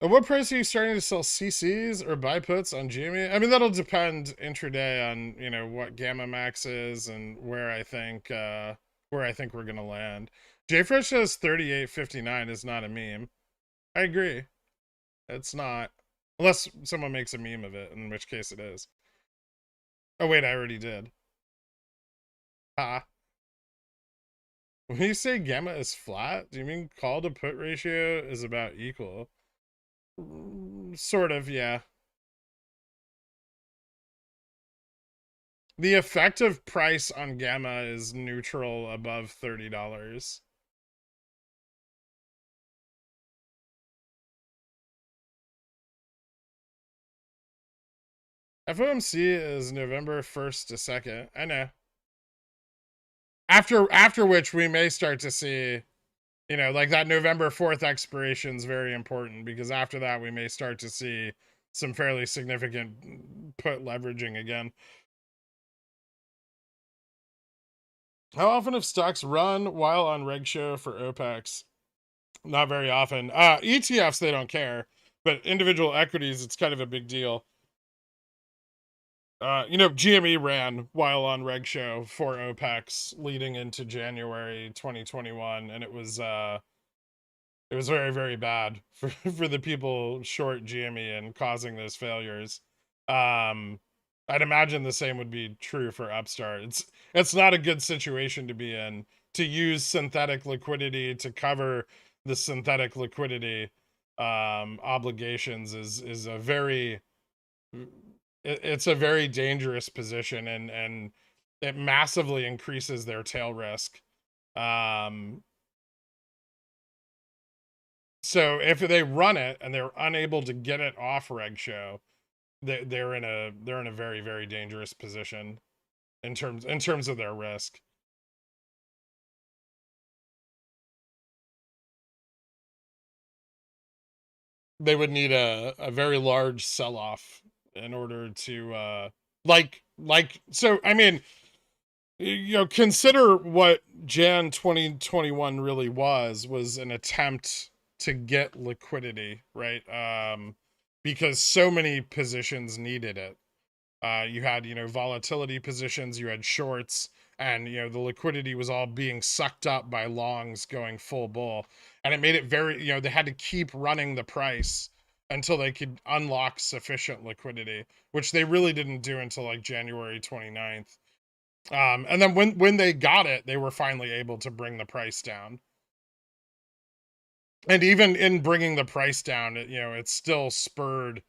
At what price are you starting to sell CCs or buy puts on GME? I mean, that'll depend intraday on, what Gamma Max is and where I think we're gonna land. JFresh says 38.59 is not a meme. I agree. It's not. Unless someone makes a meme of it, in which case it is. Oh wait, I already did. Ha. When you say gamma is flat, do you mean call to put ratio is about equal? Sort of, yeah. The effective price on gamma is neutral above $30. FOMC is November 1st to 2nd. I know. After which we may start to see, like that November 4th expiration is very important because after that we may start to see some fairly significant put leveraging again. How often have stocks run while on Reg Sho for Opex? Not very often. ETFs, they don't care, but individual equities, it's kind of a big deal. GME ran while on Reg Sho for Opex leading into January 2021, and it was very, very bad for the people short GME and causing those failures. I'd imagine the same would be true for Upstart. It's not a good situation to be in, to use synthetic liquidity to cover the synthetic liquidity obligations is a very it's a very dangerous position, and it massively increases their tail risk. So if they run it and they're unable to get it off Reg Sho, they're in a very, very dangerous position in terms of their risk. They would need a very large sell-off in order to so I mean, consider what Jan 2021 really was an attempt to get liquidity, right? Because so many positions needed it. You had, volatility positions, you had shorts, and, the liquidity was all being sucked up by longs going full bull. And it made it very, they had to keep running the price until they could unlock sufficient liquidity, which they really didn't do until like January 29th. And then when they got it, they were finally able to bring the price down. And even in bringing the price down, it still spurred,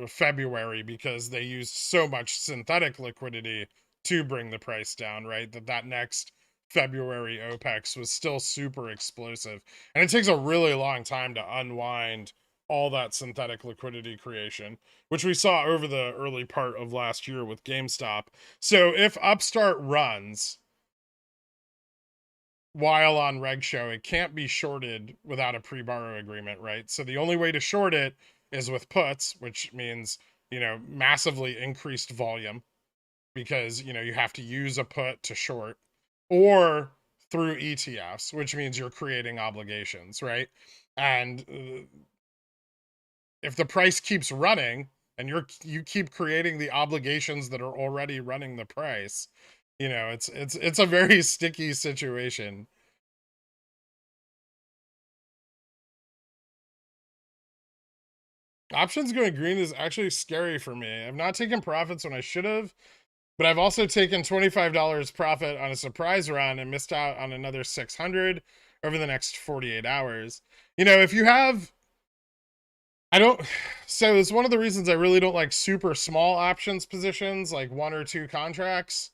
February, because they used so much synthetic liquidity to bring the price down, right? That next February Opex was still super explosive. And it takes a really long time to unwind all that synthetic liquidity creation, which we saw over the early part of last year with GameStop. So if Upstart runs while on Reg Sho, it can't be shorted without a pre-borrow agreement, right? So the only way to short it is with puts, which means, massively increased volume, because, you have to use a put to short, or through ETFs, which means you're creating obligations, right? And if the price keeps running and you keep creating the obligations that are already running the price, it's a very sticky situation. Options going green is actually scary for me. I've not taken profits when I should have, but I've also taken $25 profit on a surprise run and missed out on another 600 over the next 48 hours. If you have, I don't, so it's one of the reasons I really don't like super small options positions, like 1 or 2 contracts.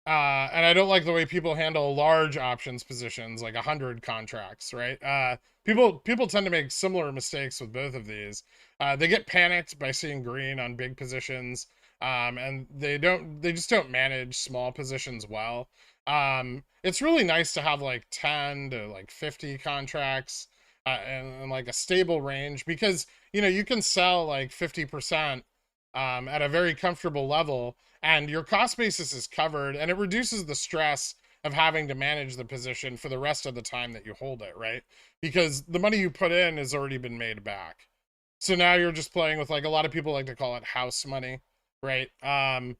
And I don't like the way people handle large options positions, like 100 contracts, right? People tend to make similar mistakes with both of these. They get panicked by seeing green on big positions, and they just don't manage small positions well. It's really nice to have like 10 to like 50 contracts, and like a stable range, because you can sell like 50% at a very comfortable level, and your cost basis is covered, and it reduces the stress of having to manage the position for the rest of the time that you hold it, right? Because the money you put in has already been made back. So now you're just playing with, like, a lot of people like to call it house money, right? And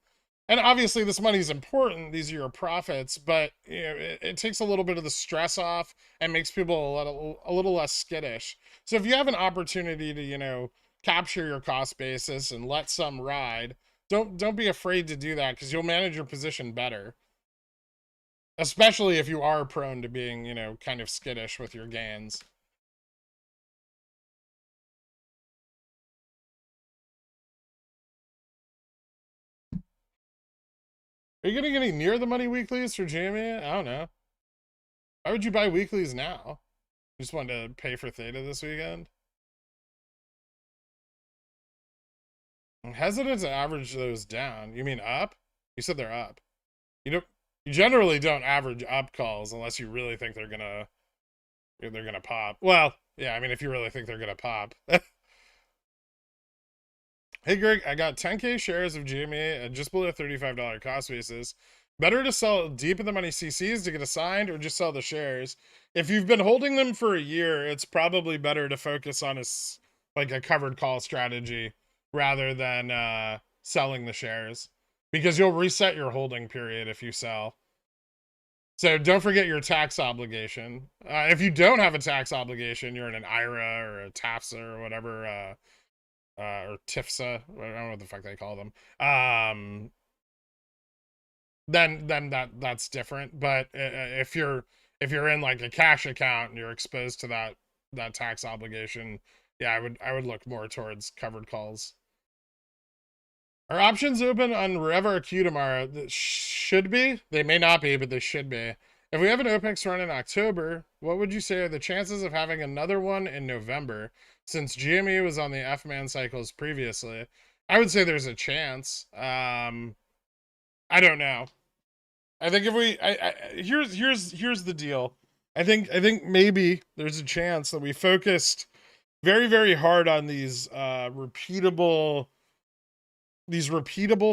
obviously this money is important, these are your profits, but it takes a little bit of the stress off and makes people a little less skittish. So if you have an opportunity to, capture your cost basis and let some ride, don't be afraid to do that, because you'll manage your position better, especially if you are prone to being, kind of skittish with your gains. Are you getting any near the money weeklies for Jamie? I don't know. Why would you buy weeklies now? You just wanted to pay for theta this weekend? I'm hesitant to average those down. You mean up? You said they're up. You generally don't average up calls unless you really think they're gonna pop. Well, yeah, I mean, if you really think they're gonna pop. Hey Greg, I got 10K shares of GME at just below $35 cost basis. Better to sell deep in the money CCs to get assigned, or just sell the shares? If you've been holding them for a year, it's probably better to focus on like a covered call strategy rather than selling the shares, because you'll reset your holding period if you sell. So don't forget your tax obligation. If you don't have a tax obligation, you're in an IRA or a TAFSA or whatever, or TIFSA, I don't know what the fuck they call them. Then that's different. But if you're in like a cash account and you're exposed to that tax obligation, yeah, I would look more towards covered calls. Are options open on RevRQ tomorrow? Should be. They may not be, but they should be. If we have an OPEX run in October, what would you say are the chances of having another one in November, since GME was on the F-man cycles previously? I would say there's a chance. I don't know. I think if we, here's the deal. I think maybe there's a chance that we focused very, very hard on these repeatable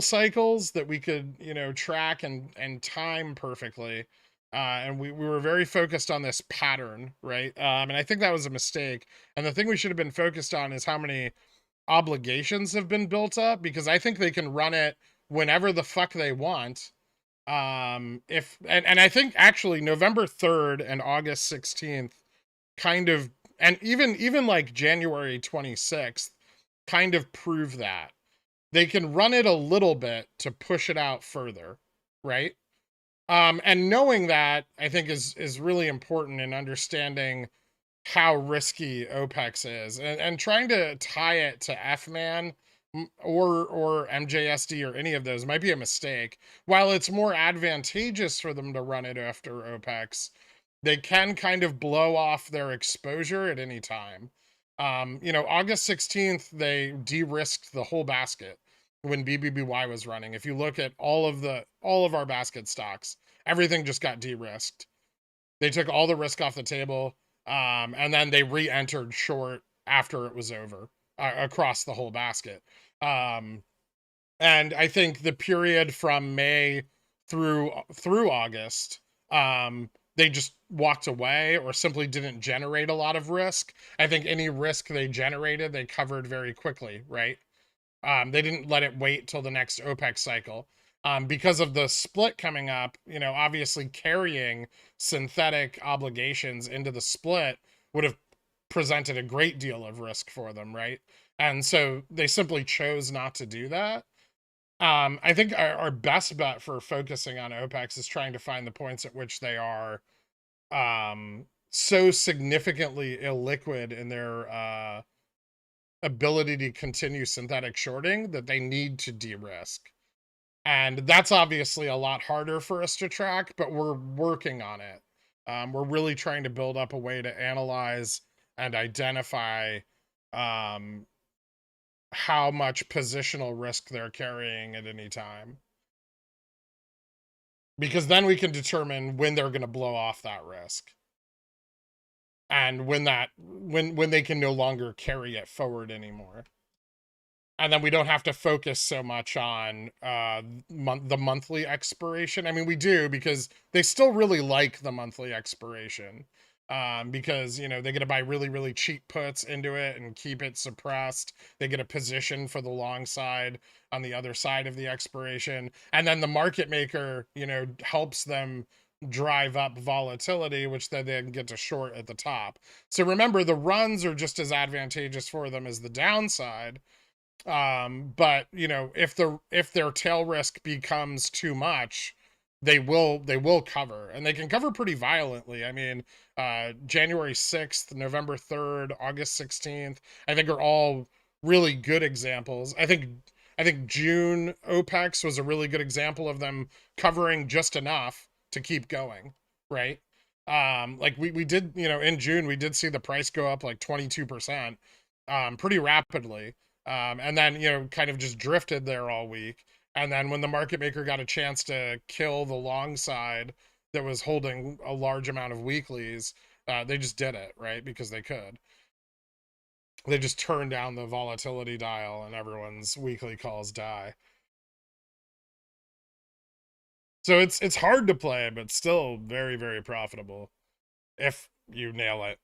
cycles that we could, track and time perfectly. And we were very focused on this pattern, right? And I think that was a mistake. And the thing we should have been focused on is how many obligations have been built up, because I think they can run it whenever the fuck they want. If and I think actually November 3rd and August 16th kind of, and even like January 26th kind of prove that they can run it a little bit to push it out further, right? And knowing that, I think is really important in understanding how risky Opex is, and trying to tie it to F-Man or MJSD or any of those might be a mistake. While it's more advantageous for them to run it after Opex, they can kind of blow off their exposure at any time. August 16th, they de-risked the whole basket when BBBY was running. If you look at all of our basket stocks, everything just got de-risked. They took all the risk off the table, and then they re-entered short after it was over across the whole basket. And I think the period from May through August, they just walked away or simply didn't generate a lot of risk. I think any risk they generated, they covered very quickly, right? They didn't let it wait till the next OPEC cycle. Because of the split coming up, obviously carrying synthetic obligations into the split would have presented a great deal of risk for them, right? And so they simply chose not to do that. I think our best bet for focusing on OPEX is trying to find the points at which they are so significantly illiquid in their ability to continue synthetic shorting that they need to de-risk. And that's obviously a lot harder for us to track, but we're working on it. We're really trying to build up a way to analyze and identify how much positional risk they're carrying at any time. Because then we can determine when they're going to blow off that risk. And when they can no longer carry it forward anymore. And then we don't have to focus so much on the monthly expiration. I mean, we do, because they still really like the monthly expiration. Because, they get to buy really, really cheap puts into it and keep it suppressed. They get a position for the long side on the other side of the expiration. And then the market maker, helps them drive up volatility, which then they can get to short at the top. So remember, the runs are just as advantageous for them as the downside. But if their tail risk becomes too much, they will cover, and they can cover pretty violently. I mean, January 6th, November 3rd, August 16th, I think are all really good examples. I think June Opex was a really good example of them covering just enough to keep going, right? Like we did, in June, we did see the price go up like 22%, pretty rapidly. And then, kind of just drifted there all week. And then when the market maker got a chance to kill the long side that was holding a large amount of weeklies, they just did it, right? Because they could. They just turned down the volatility dial and everyone's weekly calls die. So it's hard to play, but still very, very profitable if you nail it.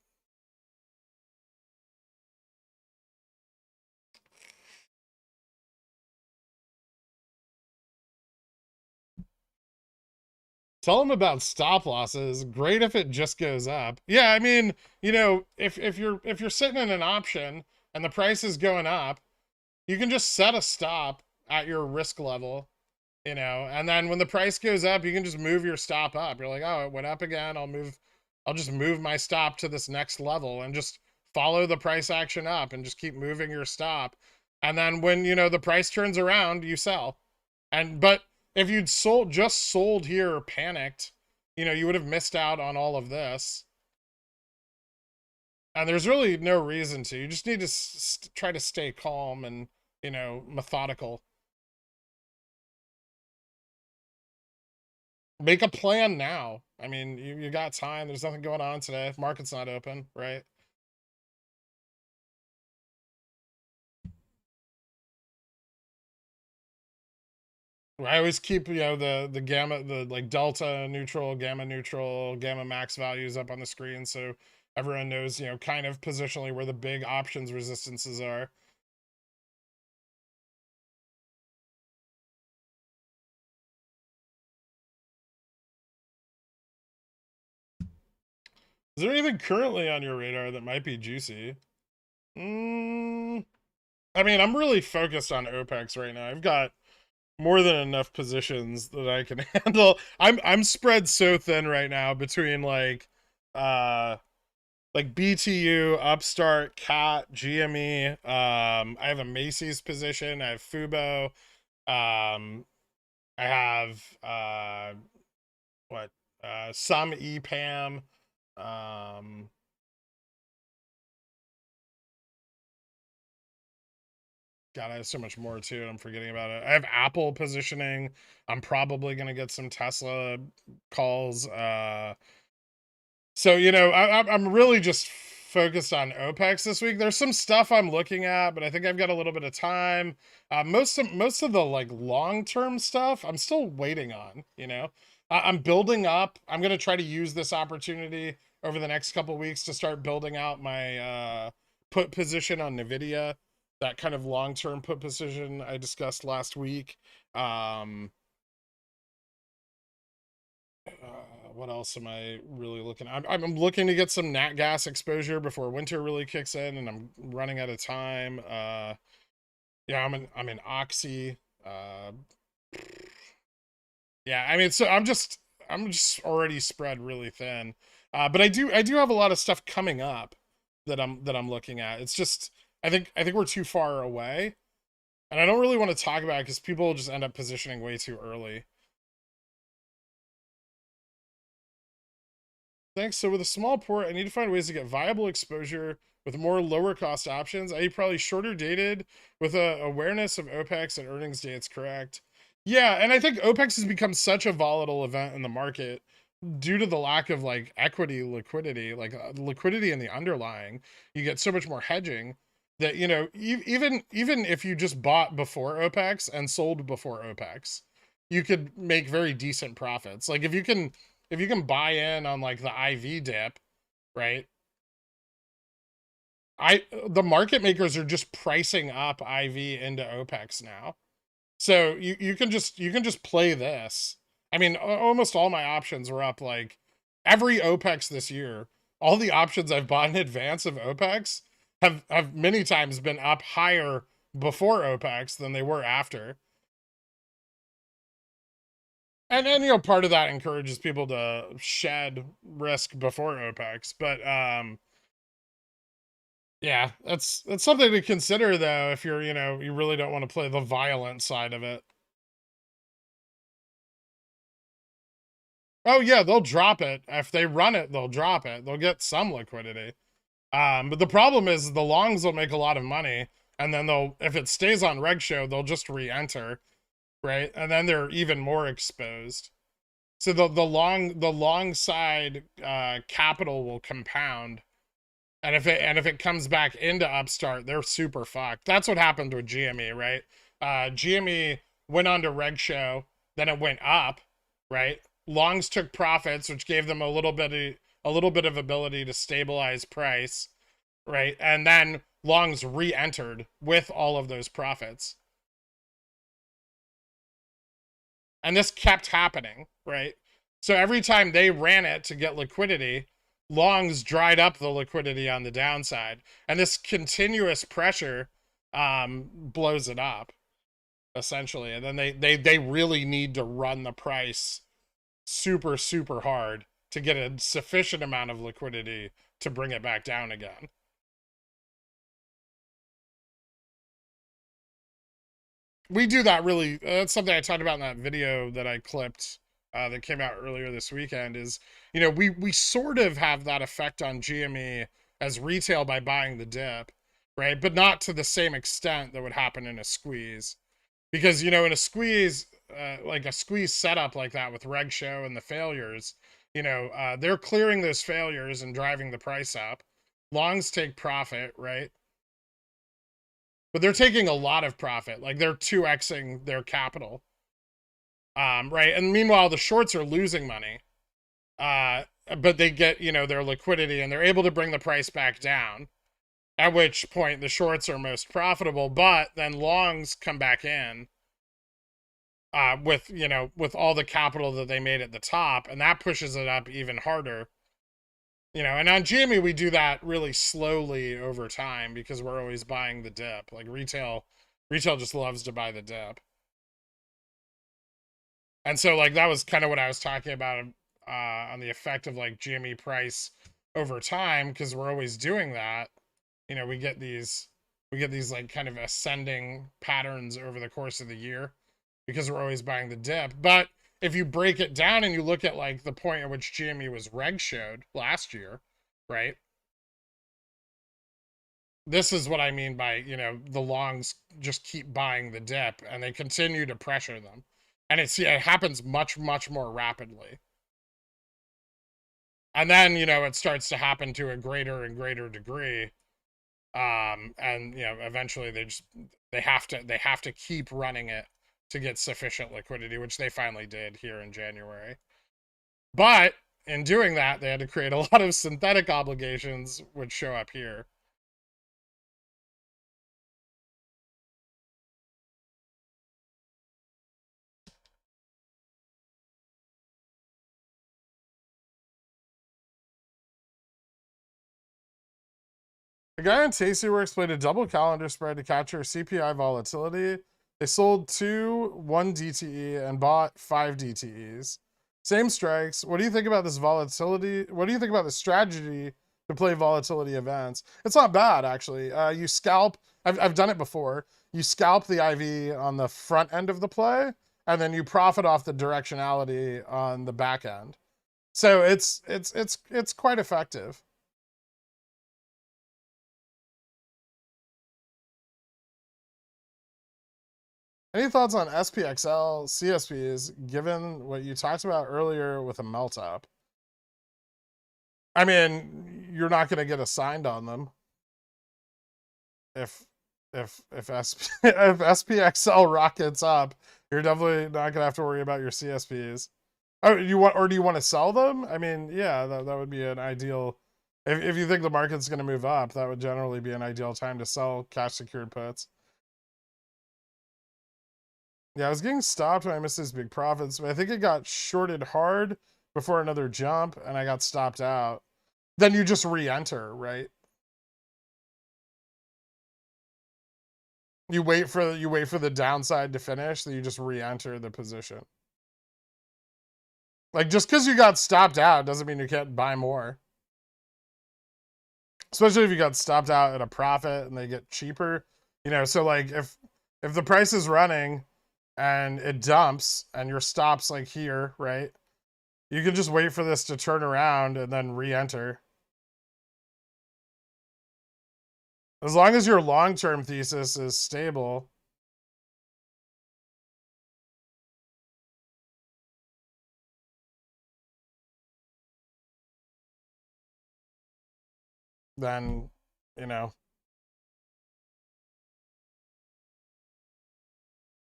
Tell them about stop losses. Great if it just goes up. Yeah, I mean, if you're sitting in an option and the price is going up, you can just set a stop at your risk level, and then when the price goes up, you can just move your stop up. You're like, oh, it went up again. I'll just move my stop to this next level and just follow the price action up and just keep moving your stop. And then when, the price turns around, you sell. But if you'd sold here, panicked, you would have missed out on all of this. And there's really no reason to. You just need to try to stay calm and, methodical. Make a plan now. I mean, you got time. There's nothing going on today. Market's not open, right? I always keep, the gamma, the like delta neutral, gamma max values up on the screen, so everyone knows, kind of positionally where the big options resistances are. Is there anything currently on your radar that might be juicy? I mean, I'm really focused on Opex right now. I've got more than enough positions that I can handle. I'm spread so thin right now between uh like BTU, Upstart, Cat, GME. I have a Macy's position. I have Fubo. Um, I have what some EPAM. Um, God, I have so much more too. I'm forgetting about it. I have Apple positioning. I'm probably gonna get some Tesla calls. So I'm really just focused on Opex this week. There's some stuff I'm looking at, but I think I've got a little bit of time. Most of the like long term stuff I'm still waiting on. I'm building up. I'm gonna try to use this opportunity over the next couple weeks to start building out my put position on Nvidia. That kind of long term put position I discussed last week. What else am I really looking at? I'm looking to get some nat gas exposure before winter really kicks in, and I'm running out of time. Yeah, I'm in Oxy. Yeah, I mean, so I'm just already spread really thin. But I do have a lot of stuff coming up that I'm looking at. It's just I think we're too far away, and I don't really want to talk about it because people just end up positioning way too early. Thanks. So with a small port, I need to find ways to get viable exposure with more lower cost options. I probably shorter dated with a awareness of Opex and earnings dates, correct? Yeah, and I think Opex has become such a volatile event in the market due to the lack of like equity liquidity, like liquidity in the underlying. You get so much more hedging that even if you just bought before Opex and sold before Opex, you could make very decent profits. Like if you can buy in on like the IV dip, right? The market makers are just pricing up IV into Opex now. So you can just play this. I mean, almost all my options were up like every Opex this year. All the options I've bought in advance of Opex have many times been up higher before Opex than they were after. And part of that encourages people to shed risk before Opex, but yeah, that's something to consider though if you really don't want to play the violent side of it. Oh yeah, they'll drop it. If they run it, they'll drop it. They'll get some liquidity. But the problem is the longs will make a lot of money, and then if it stays on Reg Sho, they'll just re-enter, right? And then they're even more exposed. So the long side capital will compound. And if it comes back into Upstart, they're super fucked. That's what happened with GME, right? GME went on to Reg Sho, then it went up, right? Longs took profits, which gave them a little bit of ability to stabilize price, right? And then longs re-entered with all of those profits. And this kept happening, right? So every time they ran it to get liquidity, longs dried up the liquidity on the downside, and this continuous pressure blows it up essentially. And then they really need to run the price super super hard to get a sufficient amount of liquidity to bring it back down again. We do that really. That's something I talked about in that video that I clipped that came out earlier this weekend. Is we sort of have that effect on GME as retail by buying the dip, right? But not to the same extent that would happen in a squeeze, because in a squeeze, like a squeeze setup like that with Reg Sho and the failures, they're clearing those failures and driving the price up. Longs take profit, right? But they're taking a lot of profit. Like they're 2xing their capital. Right. And meanwhile, the shorts are losing money. But they get, their liquidity and they're able to bring the price back down. At which point the shorts are most profitable, but then longs come back in with all the capital that they made at the top, and that pushes it up even harder. You know, and on GME, we do that really slowly over time because we're always buying the dip. Like retail just loves to buy the dip. And so like that was kind of what I was talking about on the effect of like GME price over time, because we're always doing that. You know, we get these like kind of ascending patterns over the course of the year because we're always buying the dip. But if you break it down and you look at like the point at which GME was Reg Showed last year, right? This is what I mean by, you know, the longs just keep buying the dip and they continue to pressure them. And it happens much, much more rapidly. And then, you know, it starts to happen to a greater and greater degree. And, you know, eventually they have to keep running it to get sufficient liquidity, which they finally did here in January. But in doing that, they had to create a lot of synthetic obligations, which show up here. A guy on Tastyworks played a double calendar spread to capture CPI volatility. They sold 1 DTE and bought 5 DTEs. Same strikes. What do you think about this volatility? What do you think about the strategy to play volatility events? It's not bad, actually. You scalp. I've done it before. You scalp the IV on the front end of the play, and then you profit off the directionality on the back end. So it's quite effective. Any thoughts on SPXL CSPs given what you talked about earlier with a melt up? I mean, you're not going to get assigned on them if SPXL rockets up. You're definitely not going to have to worry about your CSPs. Oh, do you want to sell them? I mean, yeah, that would be an ideal. If you think the market's going to move up, that would generally be an ideal time to sell cash secured puts. Yeah, I was getting stopped when I missed these big profits, but I think it got shorted hard before another jump, and I got stopped out. Then you just re-enter, right? You wait for the downside to finish, then you just re-enter the position. Like, just because you got stopped out doesn't mean you can't buy more. Especially if you got stopped out at a profit and they get cheaper. You know, so like if the price is running and it dumps and your stop's like here, right? You can just wait for this to turn around and then re-enter. As long as your long-term thesis is stable. Then, you know,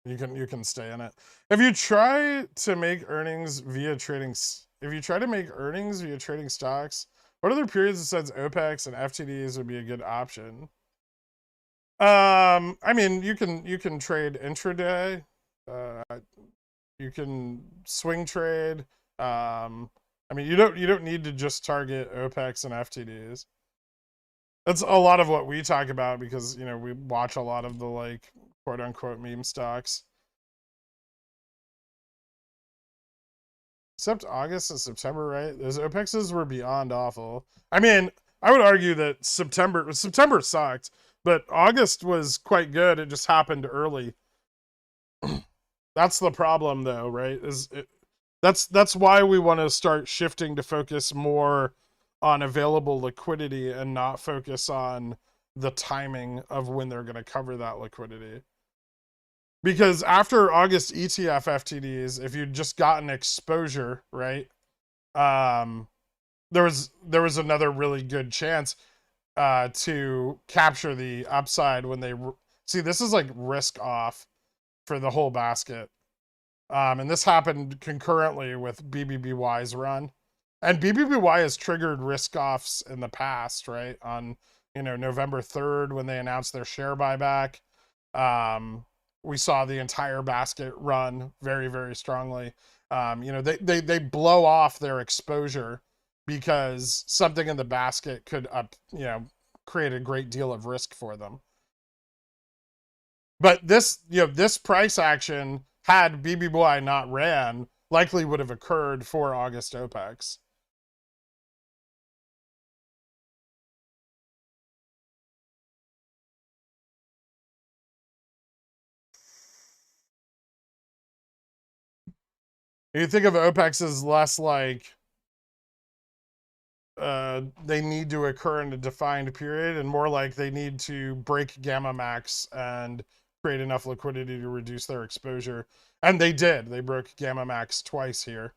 you can stay in it. If you try to make earnings via trading stocks, what other periods besides Opex and FTDs would be a good option? I mean, you can trade intraday. You can swing trade. I mean, you don't need to just target Opex and FTDs. That's a lot of what we talk about because, you know, we watch a lot of the like quote unquote meme stocks. Except August and September, right? Those OPEXs were beyond awful. I mean, I would argue that September sucked, but August was quite good. It just happened early. That's the problem, though, right? That's why we want to start shifting to focus more on available liquidity and not focus on the timing of when they're going to cover that liquidity. Because after August ETF FTDs, if you'd just gotten exposure, right? There was another really good chance to capture the upside when they see this is like risk off for the whole basket. And this happened concurrently with BBBY's run. And BBBY has triggered risk offs in the past, right? On, you know, November 3rd when they announced their share buyback. We saw the entire basket run very, very strongly. You know, they blow off their exposure because something in the basket could create a great deal of risk for them. But this, this price action, had BBY not ran, likely would have occurred for August Opex. You think of Opex as less like they need to occur in a defined period, and more like they need to break gamma max and create enough liquidity to reduce their exposure. And they did. They broke gamma max twice here.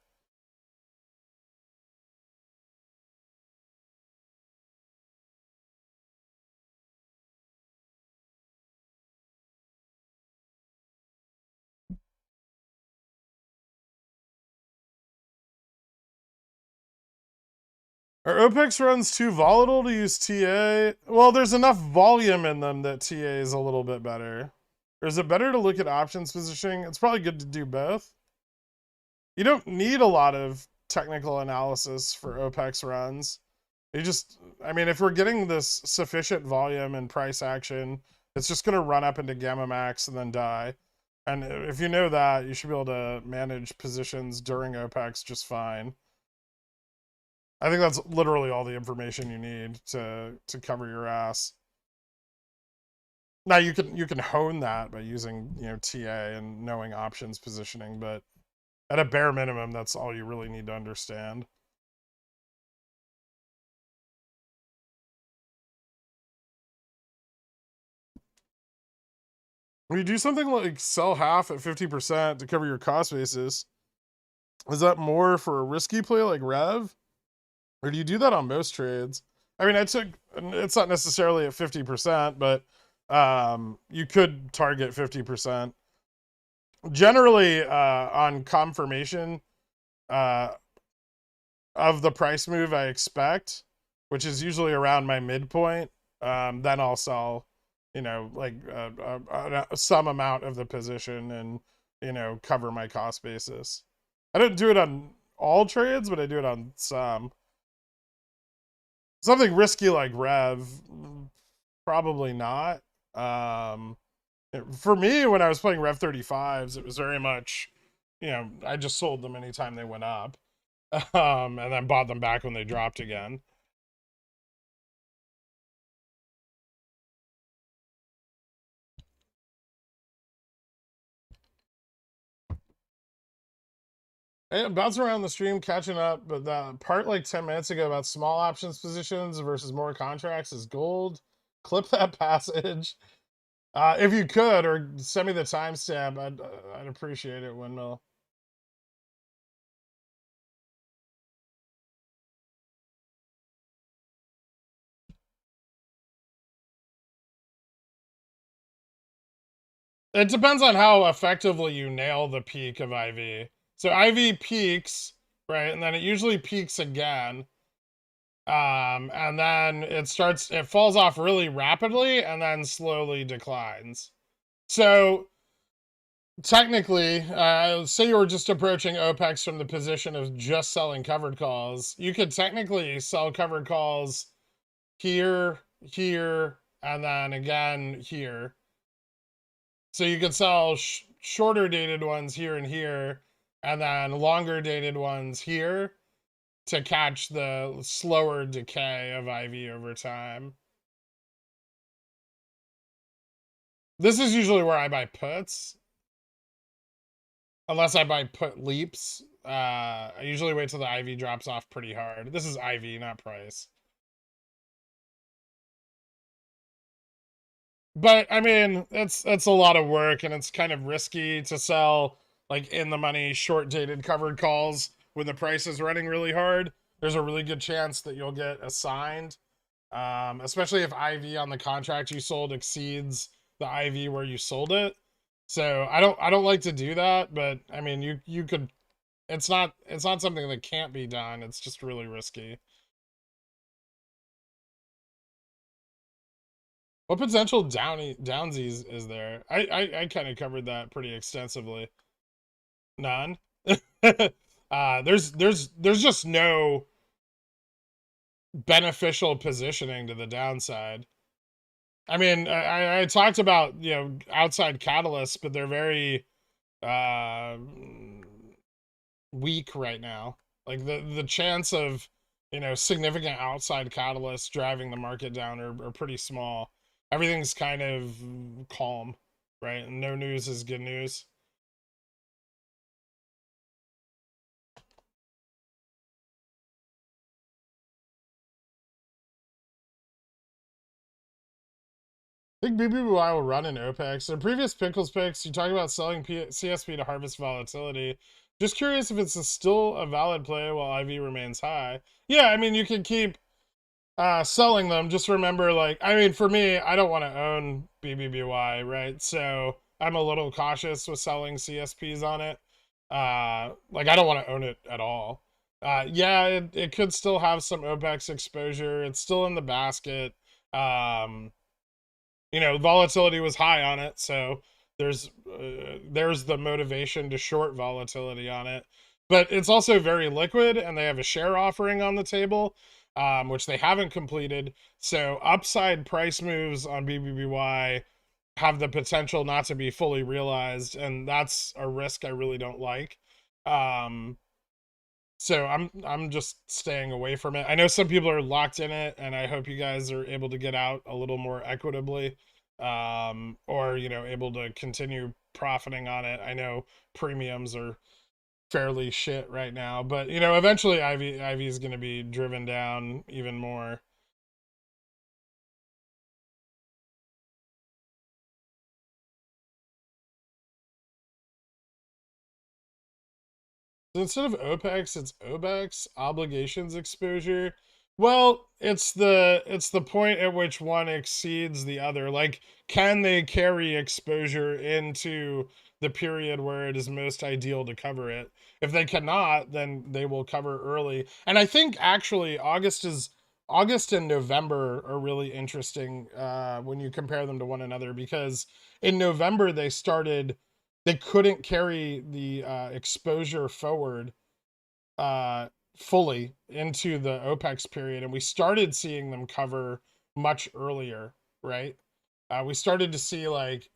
Are Opex runs too volatile to use TA? Well, there's enough volume in them that TA is a little bit better. Or is it better to look at options positioning? It's probably good to do both. You don't need a lot of technical analysis for Opex runs. You just, I mean, if we're getting this sufficient volume and price action, it's just going to run up into gamma max and then die. And if you know that, you should be able to manage positions during Opex just fine. I think that's literally all the information you need to cover your ass. Now you can hone that by using TA and knowing options positioning, but at a bare minimum, that's all you really need to understand. When you do something like sell half at 50% to cover your cost basis, is that more for a risky play like Rev? Or do you do that on most trades? I mean, it's not necessarily at 50%, but you could target 50%. Generally, on confirmation of the price move I expect, which is usually around my midpoint, then I'll sell, like some amount of the position and, cover my cost basis. I don't do it on all trades, but I do it on some. Something risky like Rev, probably not. For me, when I was playing Rev 35s, it was very much, I just sold them anytime they went up, and then bought them back when they dropped again. And bouncing around the stream, catching up, but the part like 10 minutes ago about small options positions versus more contracts is gold. Clip that passage. If you could, or send me the timestamp, I'd appreciate it, Windmill. It depends on how effectively you nail the peak of IV. So IV peaks, right, and then it usually peaks again. And then it falls off really rapidly and then slowly declines. So technically, say you were just approaching Opex from the position of just selling covered calls, you could technically sell covered calls here, here, and then again here. So you could sell shorter dated ones here and here, and then longer dated ones here to catch the slower decay of IV over time. This is usually where I buy puts. Unless I buy put leaps. I usually wait till the IV drops off pretty hard. This is IV, not price. But I mean, it's a lot of work, and it's kind of risky to sell like in the money short dated covered calls when the price is running really hard. There's a really good chance that you'll get assigned, especially if IV on the contract you sold exceeds the IV where you sold it. So I don't like to do that, but I mean you could. It's not something that can't be done. It's just really risky. What potential downsies is there? I kind of covered that pretty extensively. None. There's just no beneficial positioning to the downside. I mean, I talked about, you know, outside catalysts, but they're very uh, weak right now. Like the chance of, you know, significant outside catalysts driving the market down are pretty small. Everything's kind of calm, right? And no news is good news. I think BBY will run in Opex. In previous Pickles picks, you talk about selling CSP to harvest volatility. Just curious if it's still a valid play while IV remains high. Yeah, I mean, you can keep selling them. Just remember, like, I mean, for me, I don't want to own BBBY, right? So I'm a little cautious with selling CSPs on it. Like, I don't want to own it at all. Yeah, it could still have some Opex exposure. It's still in the basket. Um, you know, volatility was high on it, so there's the motivation to short volatility on it. But it's also very liquid, and they have a share offering on the table, which they haven't completed. So upside price moves on BBBY have the potential not to be fully realized, and that's a risk I really don't like. Um, so I'm just staying away from it. I know some people are locked in it, and I hope you guys are able to get out a little more equitably, or, you know, able to continue profiting on it. I know premiums are fairly shit right now, but, you know, eventually IV is going to be driven down even more. So instead of OPEX, it's OBEX, obligations exposure. Well, it's the point at which one exceeds the other. Like, can they carry exposure into the period where it is most ideal to cover it? If they cannot, then they will cover early. And I think actually August and November are really interesting when you compare them to one another, because in November they couldn't carry the exposure forward uh, fully into the OPEX period, and we started seeing them cover much earlier, right? We started to see, like,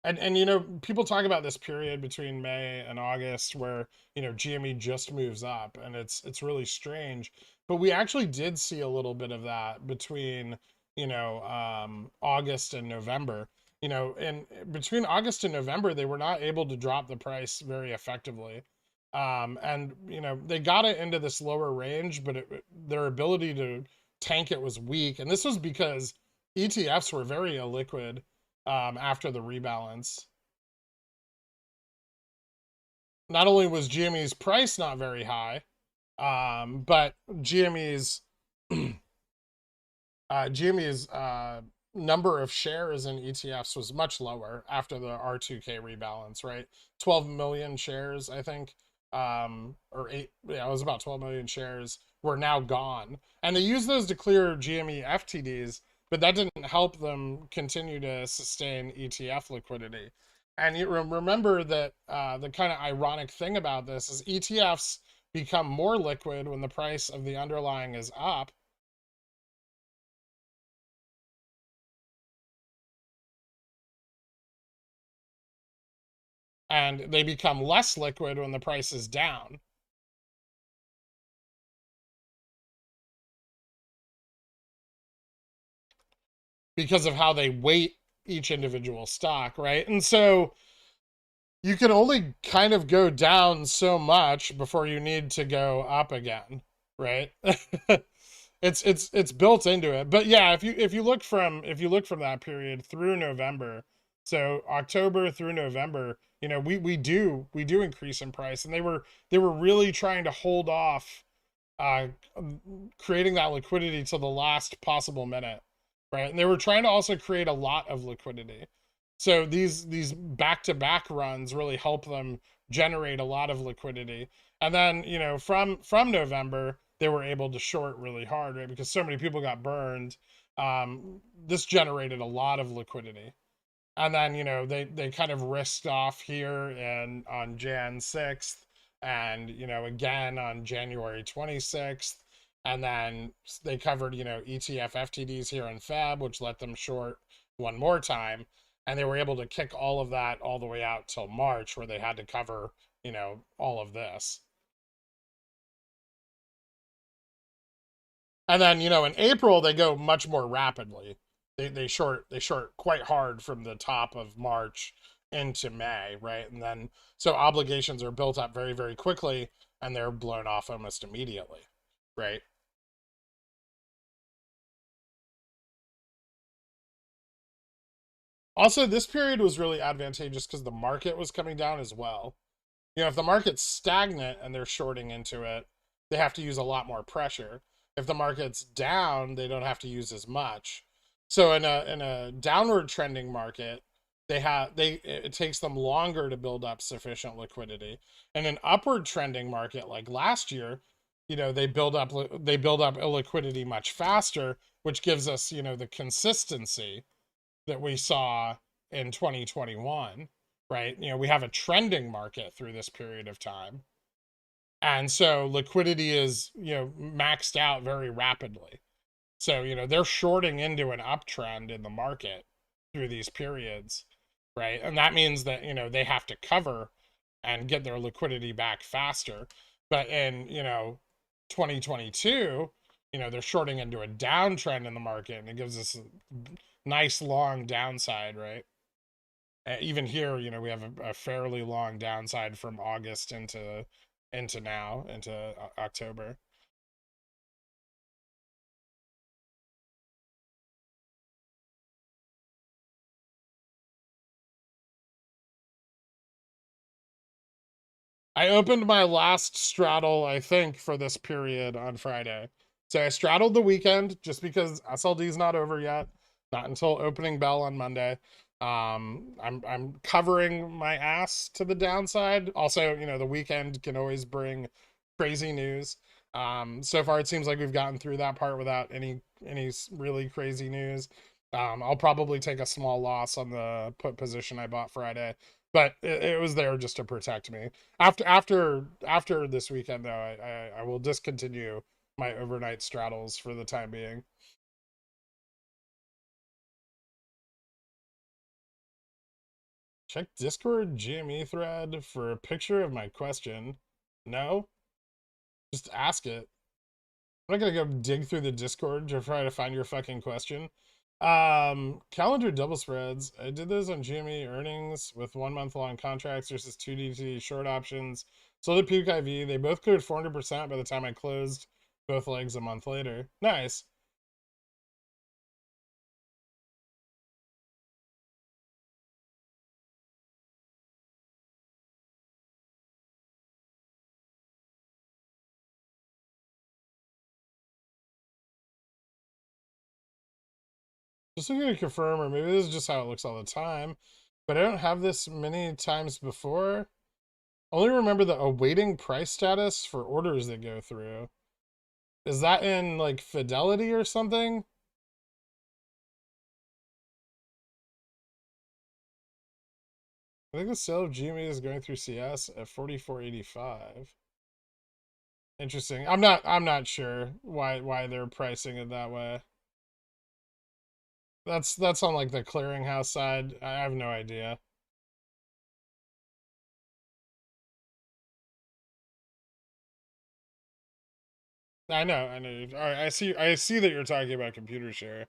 and you know, people talk about this period between May and August where, you know, GME just moves up, and it's really strange. But we actually did see a little bit of that between, you know, August and November. You know, and between August and November, they were not able to drop the price very effectively. And, you know, they got it into this lower range, but their ability to tank it was weak. And this was because ETFs were very illiquid after the rebalance. Not only was GME's price not very high, but GME's number of shares in ETFs was much lower after the R2K rebalance, right? 12 million shares, I think, or eight, yeah, it was about 12 million shares were now gone. And they used those to clear GME FTDs, but that didn't help them continue to sustain ETF liquidity. And you remember that the kind of ironic thing about this is ETFs become more liquid when the price of the underlying is up, and they become less liquid when the price is down because of how they weight each individual stock, right? And so you can only kind of go down so much before you need to go up again, right? It's built into it. But yeah, if you look from that period through November, so October through November, you know, we do increase in price, and they were really trying to hold off uh creating that liquidity to the last possible minute, right? And they were trying to also create a lot of liquidity. So these back-to-back runs really help them generate a lot of liquidity. And then, you know, from November, they were able to short really hard, right? Because so many people got burned. This generated a lot of liquidity. And then, you know, they kind of risked off here and on Jan 6th, and, you know, again on January 26th. And then they covered, you know, ETF FTDs here in Feb, which let them short one more time. And they were able to kick all of that all the way out till March, where they had to cover, you know, all of this. And then, you know, in April they go much more rapidly. They short quite hard from the top of March into May, right? And then so obligations are built up very, very quickly and they're blown off almost immediately, right? Also, this period was really advantageous because the market was coming down as well. You know, if the market's stagnant and they're shorting into it, they have to use a lot more pressure. If the market's down, they don't have to use as much. So in a downward trending market, it takes them longer to build up sufficient liquidity. In an upward trending market like last year, you know, they build up illiquidity much faster, which gives us, you know, the consistency that we saw in 2021, right? You know, we have a trending market through this period of time. And so liquidity is, you know, maxed out very rapidly. So, you know, they're shorting into an uptrend in the market through these periods, right? And that means that, you know, they have to cover and get their liquidity back faster. But in, you know, 2022, you know, they're shorting into a downtrend in the market and it gives us a nice long downside, right? Even here, you know, we have a fairly long downside from August into now into October. I opened my last straddle, I think, for this period on Friday. So I straddled the weekend just because SLD is not over yet, not until opening bell on Monday. I'm covering my ass to the downside. Also, you know, the weekend can always bring crazy news. So far it seems like we've gotten through that part without any really crazy news. I'll probably take a small loss on the put position I bought Friday, but it was there just to protect me. After this weekend, though, I will discontinue my overnight straddles for the time being. Check Discord GME thread for a picture of my question. No, just ask it. I'm not gonna go dig through the Discord to try to find your fucking question. Calendar double spreads. I did those on GME earnings with 1 month long contracts versus 2DT short options. Sold at peak IV. They both cleared 400% by the time I closed both legs a month later. Nice. Just looking to confirm, or maybe this is just how it looks all the time, but I don't have this many times before. Only remember the awaiting price status for orders that go through. Is that in like Fidelity or something? I think the sale of GME is going through CS at 44.85. Interesting. I'm not sure why they're pricing it that way. That's on like the clearinghouse side. I have no idea. I know. All right, I see that you're talking about computer share.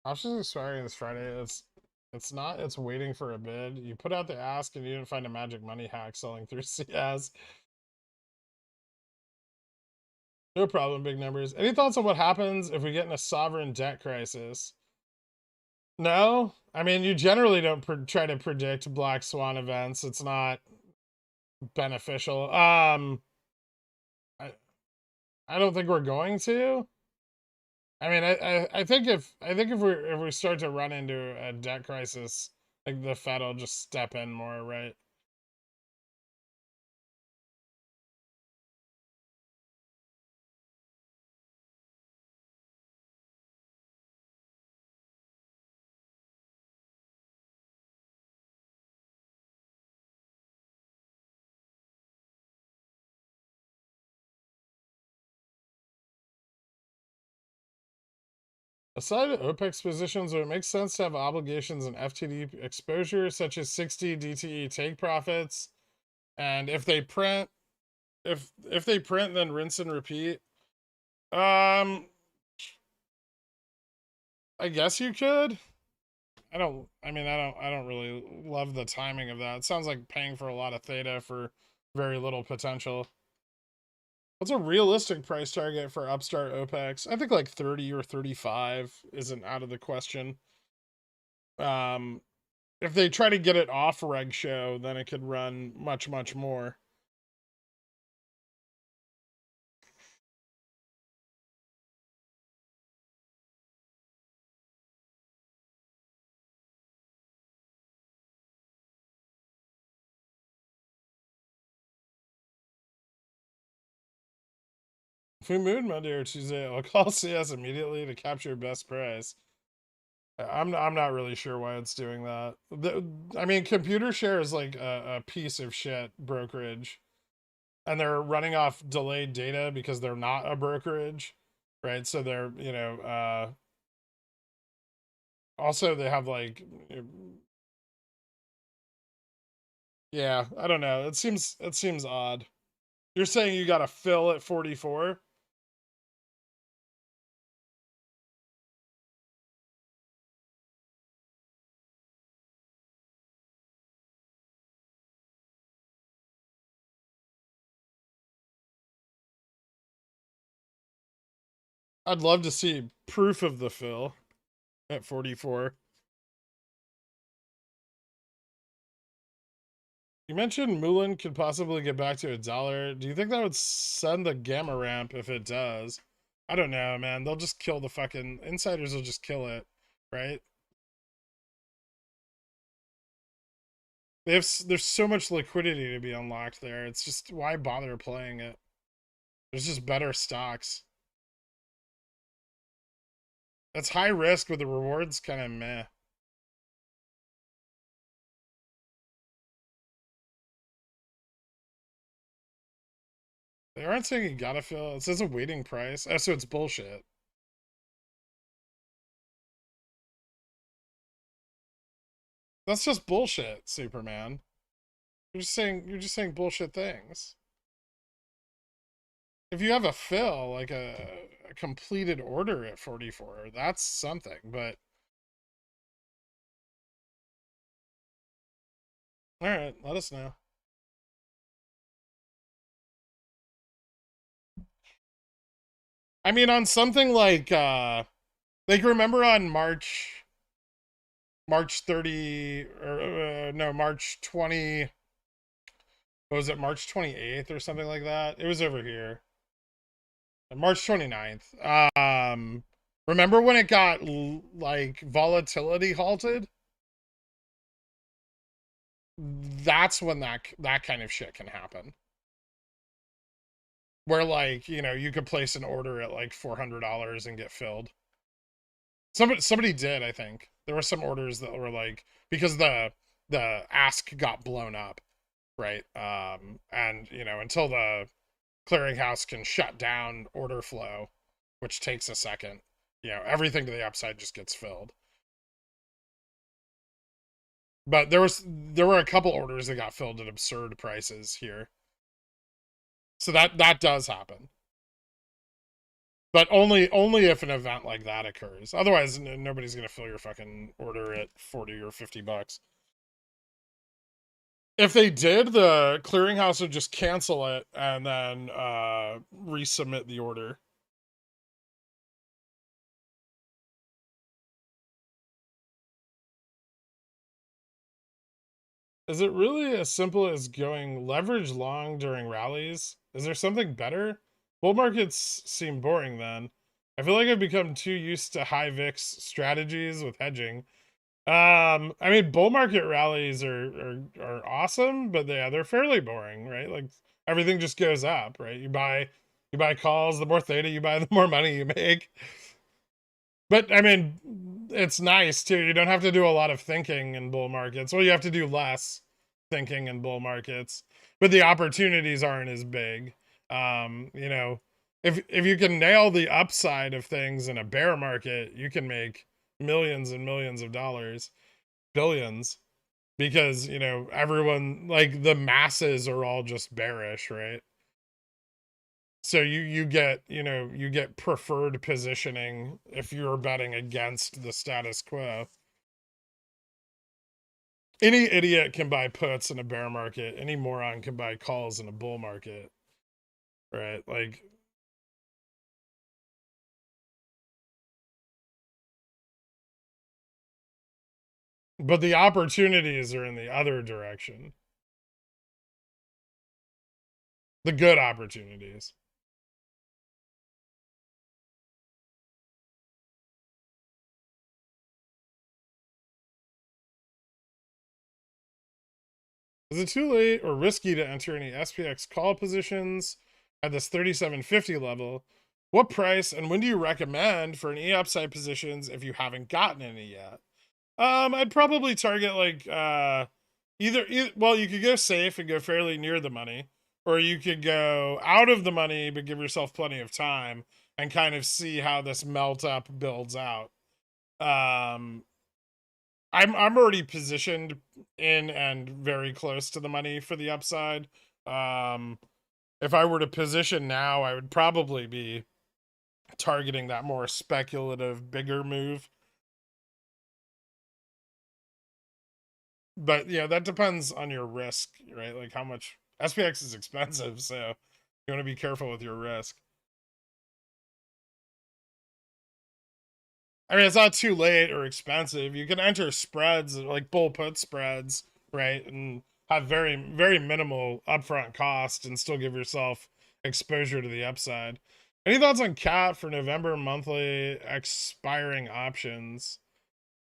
Options expiring this Friday. It's not. It's waiting for a bid. You put out the ask and you didn't find a magic money hack selling through CS. No problem, big numbers. Any thoughts on what happens if we get in a sovereign debt crisis? No, I mean you generally don't try to predict black swan events. It's not beneficial. I, I don't think we're going to. I mean, I think if we start to run into a debt crisis, like the Fed will just step in more, right? Aside of Opex positions, would it make sense to have obligations and FTD exposure, such as 60 DTE take profits? And if they print, if they print, then rinse and repeat. I guess you could. I don't really love the timing of that. It sounds like paying for a lot of theta for very little potential. What's a realistic price target for Upstart Opex? I think like 30 or 35 isn't out of the question. If they try to get it off Reg Sho, then it could run much, much more. If we move Monday or Tuesday, I'll call CS immediately to capture best price. I'm not really sure why it's doing that. I mean, computer share is like a piece of shit brokerage, and they're running off delayed data because they're not a brokerage, right? So they're, also they have like, yeah, I don't know. It seems odd. You're saying you got to fill at 44? I'd love to see proof of the fill at 44. You mentioned Moulin could possibly get back to $1. Do you think that would send the gamma ramp if it does? I don't know, man. They'll just kill the fucking insiders will just kill it, right? There's so much liquidity to be unlocked there. It's just, why bother playing it? There's just better stocks. That's high risk, but the rewards kind of meh. They aren't saying you gotta fill. It says a waiting price. Oh, so it's bullshit. That's just bullshit, Superman. You're just saying bullshit things. If you have a fill, like a completed order at 44, that's something, but all right, let us know. I mean, on something like remember on March 30 or no, March 20, what was it, March 28th or something like that? It was over here. March 29th. Remember when it got like volatility halted? That's when that kind of shit can happen. Where like, you could place an order at like $400 and get filled. Somebody did, I think. There were some orders that were like, because the ask got blown up, right? And until the clearinghouse can shut down order flow, which takes a second, everything to the upside just gets filled. But there were a couple orders that got filled at absurd prices here. So that does happen. But only if an event like that occurs. Otherwise, nobody's going to fill your fucking order at 40 or 50 bucks. If they did, the clearinghouse would just cancel it and then resubmit the order. Is it really as simple as going leverage long during rallies? Is there something better? Bull markets seem boring then. I feel like I've become too used to high VIX strategies with hedging. I mean, bull market rallies are awesome, but they're fairly boring, right? Like everything just goes up, right? You buy calls, the more theta you buy, the more money you make. But I mean, it's nice too. You don't have to do a lot of thinking in bull markets. Well, you have to do less thinking in bull markets, but the opportunities aren't as big. if you can nail the upside of things in a bear market, you can make millions and millions of dollars, billions, because everyone, like, the masses are all just bearish, right? So you get you get preferred positioning if you're betting against the status quo. Any idiot can buy puts in a bear market. Any moron can buy calls in a bull market, right? Like, but the opportunities are in the other direction. The good opportunities. Is it too late or risky to enter any SPX call positions at this 3750 level? What price and when do you recommend for any upside positions if you haven't gotten any yet? I'd probably target like either well, you could go safe and go fairly near the money, or you could go out of the money but give yourself plenty of time and kind of see how this melt up builds out. Um, I'm already positioned in and very close to the money for the upside. If I were to position now, I would probably be targeting that more speculative, bigger move. But yeah, that depends on your risk, right? Like how much SPX is expensive, so you want to be careful with your risk. I mean, it's not too late or expensive. You can enter spreads like bull put spreads, right? And have very, very minimal upfront cost and still give yourself exposure to the upside. Any thoughts on CAT for November monthly expiring options?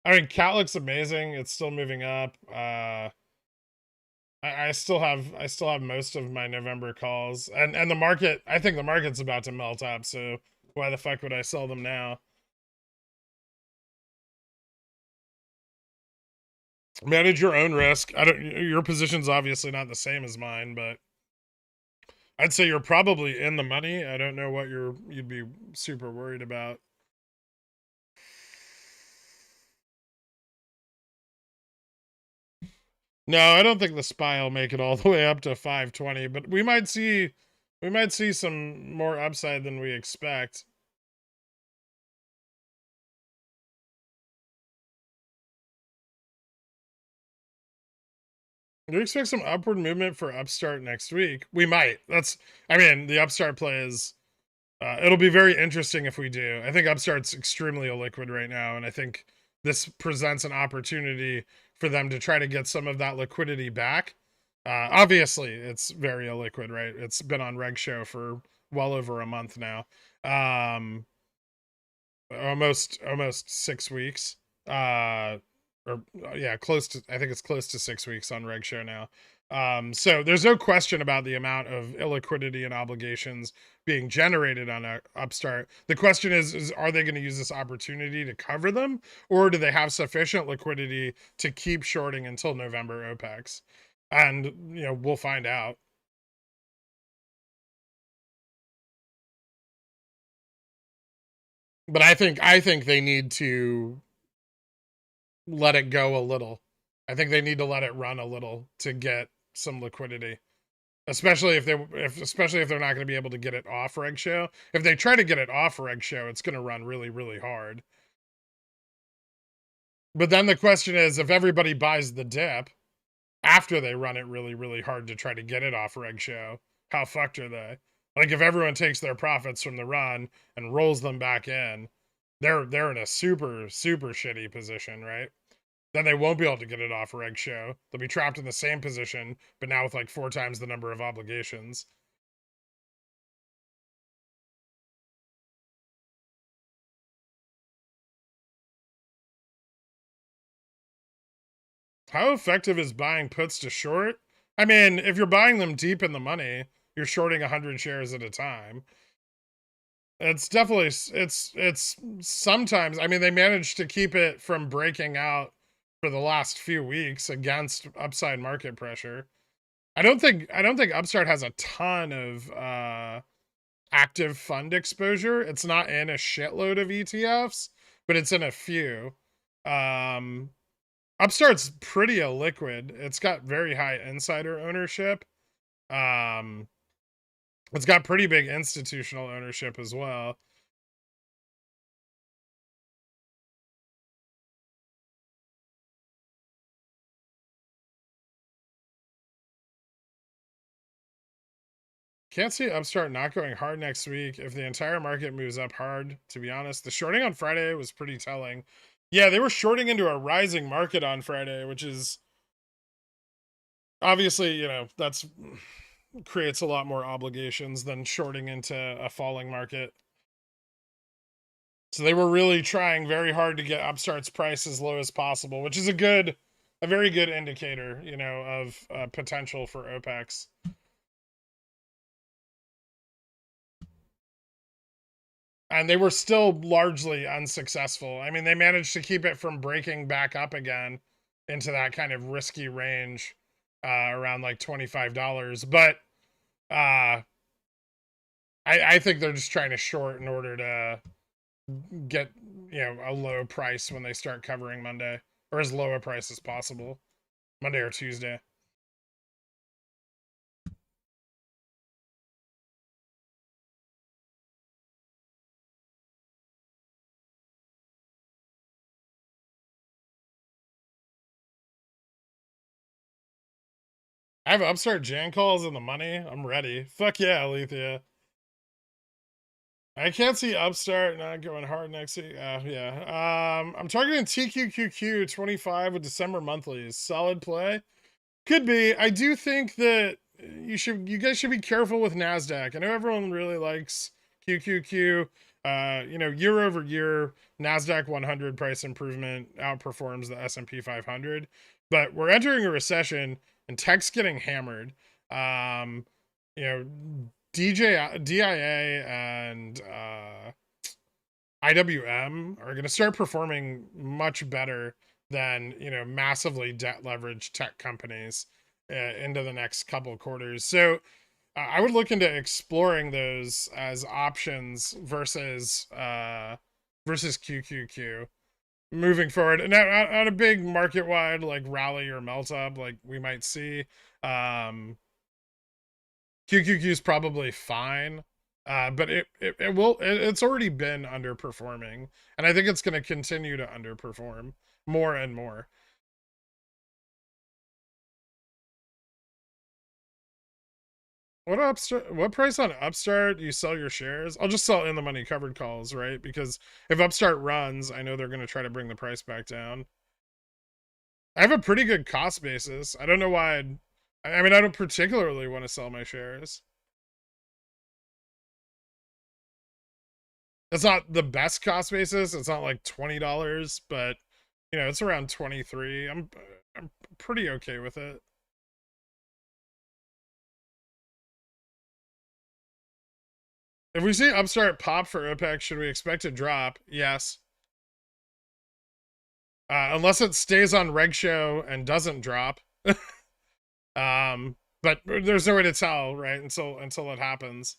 I mean, CAT looks amazing. It's still moving up. I still have most of my November calls, and the market. I think the market's about to melt up. So why the fuck would I sell them now? Manage your own risk. I don't. Your position's obviously not the same as mine, but I'd say you're probably in the money. I don't know what you'd be super worried about. No, I don't think the SPY will make it all the way up to 520, but we might see some more upside than we expect. Do you expect some upward movement for Upstart next week? We might. I mean, the Upstart play is, it'll be very interesting if we do. I think Upstart's extremely illiquid right now, and I think this presents an opportunity for them to try to get some of that liquidity back. Obviously, it's very illiquid, right? It's been on Reg Sho for well over a month now. Almost 6 weeks. Or yeah, close to, I think it's close to 6 weeks on Reg Sho now. So there's no question about the amount of illiquidity and obligations being generated on Upstart. The question is are they going to use this opportunity to cover them, or do they have sufficient liquidity to keep shorting until November Opex? And we'll find out. But I think they need to let it go a little. I think they need to let it run a little to get some liquidity, especially if they're not going to be able to get it off Reg Sho. If they try to get it off Reg Sho, it's going to run really, really hard. But then the question is, if everybody buys the dip after they run it really, really hard to try to get it off Reg Sho, how fucked are they? Like, if everyone takes their profits from the run and rolls them back in, they're in a super, super shitty position, right? Then they won't be able to get it off Reg Sho. They'll be trapped in the same position, but now with like 4 times the number of obligations. How effective is buying puts to short? I mean, if you're buying them deep in the money, you're shorting 100 shares at a time. It's definitely, it's sometimes, I mean, they managed to keep it from breaking out for the last few weeks against upside market pressure. I don't think Upstart has a ton of active fund exposure. It's not in a shitload of ETFs, but it's in a few. Upstart's pretty illiquid. It's got very high insider ownership. It's got pretty big institutional ownership as well. Can't see Upstart not going hard next week if the entire market moves up hard, to be honest. The shorting on Friday was pretty telling. Yeah, they were shorting into a rising market on Friday, which is obviously, you know, that's creates a lot more obligations than shorting into a falling market. So they were really trying very hard to get Upstart's price as low as possible, which is a very good indicator, you know, of potential for Opex. And they were still largely unsuccessful. I mean, they managed to keep it from breaking back up again into that kind of risky range around like $25. But I think they're just trying to short in order to get, you know, a low price when they start covering Monday, or as low a price as possible, Monday or Tuesday. I have Upstart Jan calls in the money. I'm ready. Fuck yeah, Alethea. I can't see Upstart not going hard next week. Yeah. I'm targeting TQQQ 25 with December monthlies. Solid play. Could be. I do think that you guys should be careful with NASDAQ. I know everyone really likes QQQ. You know, year over year, NASDAQ 100 price improvement outperforms the S&P 500. But we're entering a recession and tech's getting hammered. You know, DIA and IWM are going to start performing much better than, you know, massively debt leveraged tech companies into the next couple of quarters. So I would look into exploring those as options versus QQQ moving forward. And on a big market wide like rally or melt up like we might see, QQQ is probably fine. But it's already been underperforming, and I think it's going to continue to underperform more and more. What price on Upstart do you sell your shares? I'll just sell in the money covered calls, right? Because if Upstart runs, I know they're going to try to bring the price back down. I have a pretty good cost basis. I don't know why I mean, I don't particularly want to sell my shares. It's not the best cost basis. It's not like $20, but you know, it's around 23. I'm pretty okay with it. If we see Upstart pop for Opex, should we expect a drop? Yes. Unless it stays on Reg Sho and doesn't drop. But there's no way to tell, right? Until it happens.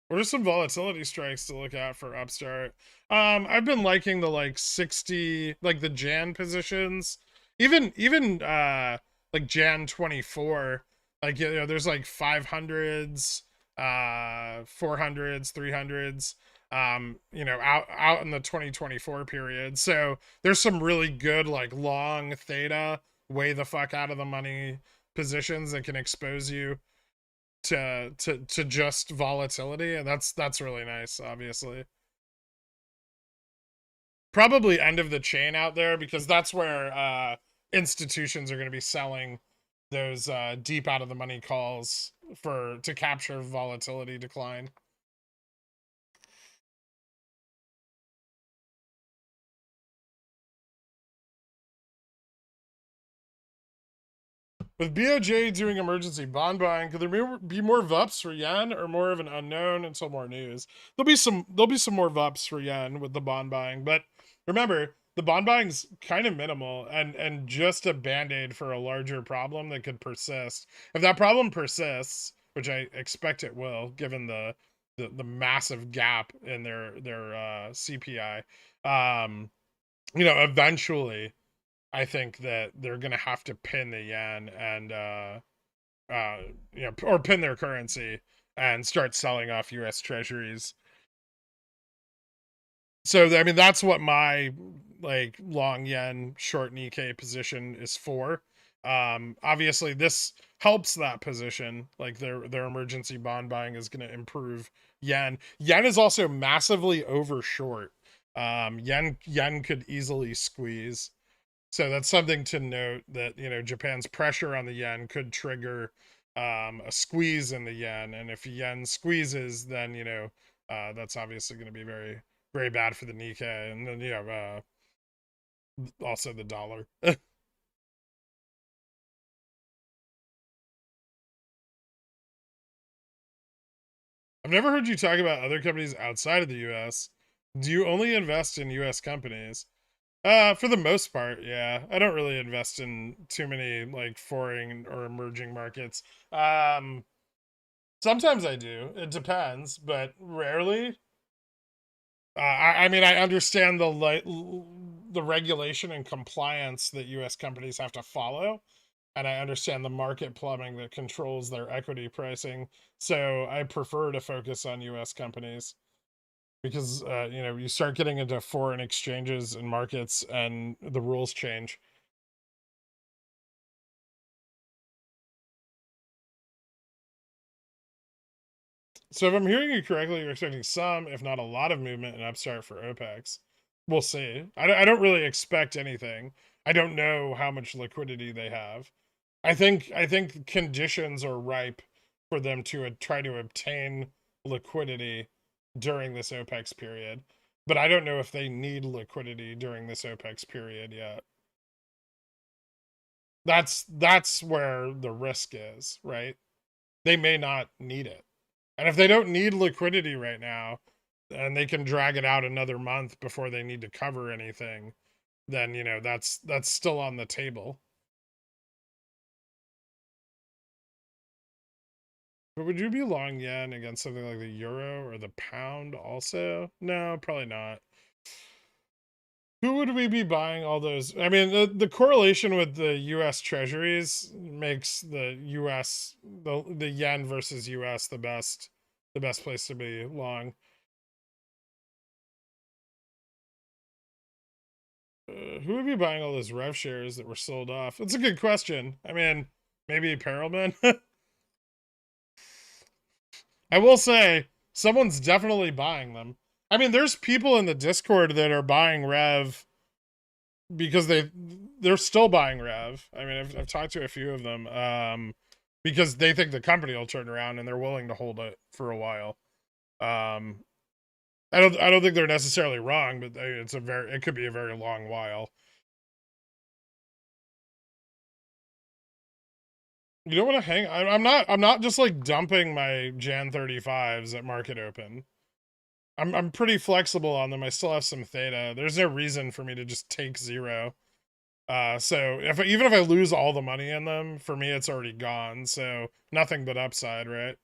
What are some volatility strikes to look at for Upstart? I've been liking the like 60, like the Jan positions, even like Jan 24. Like, you know, there's like 500s, 400s, 300s. You know, out in the 2024 period. So there's some really good like long theta, way the fuck out of the money positions that can expose you to just volatility, and that's really nice. Obviously probably end of the chain out there, because that's where institutions are going to be selling those deep out of the money calls to capture volatility decline. With BOJ doing emergency bond buying, could there be more VUPs for yen, or more of an unknown until more news? There'll be some more VUPs for yen with the bond buying, but remember, the bond buying's kind of minimal and just a band-aid for a larger problem that could persist. If that problem persists, which I expect it will, given the massive gap in their CPI, eventually I think that they're gonna have to pin the yen and or pin their currency and start selling off U.S. Treasuries. So I mean, that's what my like long yen, short Nikkei position is for. Obviously, this helps that position. Like their emergency bond buying is going to improve yen. Yen is also massively over short. Yen could easily squeeze. So that's something to note, that Japan's pressure on the yen could trigger a squeeze in the yen, and if yen squeezes, then that's obviously going to be very, very bad for the Nikkei, and then you have also the dollar. I've never heard you talk about other companies outside of the U.S. Do you only invest in U.S. companies? For the most part, yeah. I don't really invest in too many like foreign or emerging markets. Um, Sometimes I do. It depends, but rarely. I mean, I understand the regulation and compliance that U.S. companies have to follow, and I understand the market plumbing that controls their equity pricing. So I prefer to focus on U.S. companies because you start getting into foreign exchanges and markets, and the rules change. So if I'm hearing you correctly, you're expecting some, if not a lot of movement in Upstart for Opex. We'll see. I don't really expect anything. I don't know how much liquidity they have. I think conditions are ripe for them to try to obtain liquidity during this Opex period. But I don't know if they need liquidity during this Opex period yet. That's where the risk is, right? They may not need it. And if they don't need liquidity right now, and they can drag it out another month before they need to cover anything, then that's still on the table. But would you be long yen against something like the euro or the pound also? No, probably not. Who would we be buying all those? I mean, the correlation with the US treasuries makes the US, the yen versus US the best place to be long. Who would be buying all those rev shares that were sold off? That's a good question. I mean, maybe Perelman. I will say someone's definitely buying them. I mean, there's people in the Discord that are buying Rev because they're still buying Rev. I mean, I've talked to a few of them because they think the company will turn around and they're willing to hold it for a while. Um, I don't think they're necessarily wrong, but it could be a very long while. You don't want to hang. I'm not just like dumping my Jan 35s at market open. I'm pretty flexible on them. I still have some theta. There's no reason for me to just take zero. So even if I lose all the money in them, for me it's already gone. So nothing but upside, right?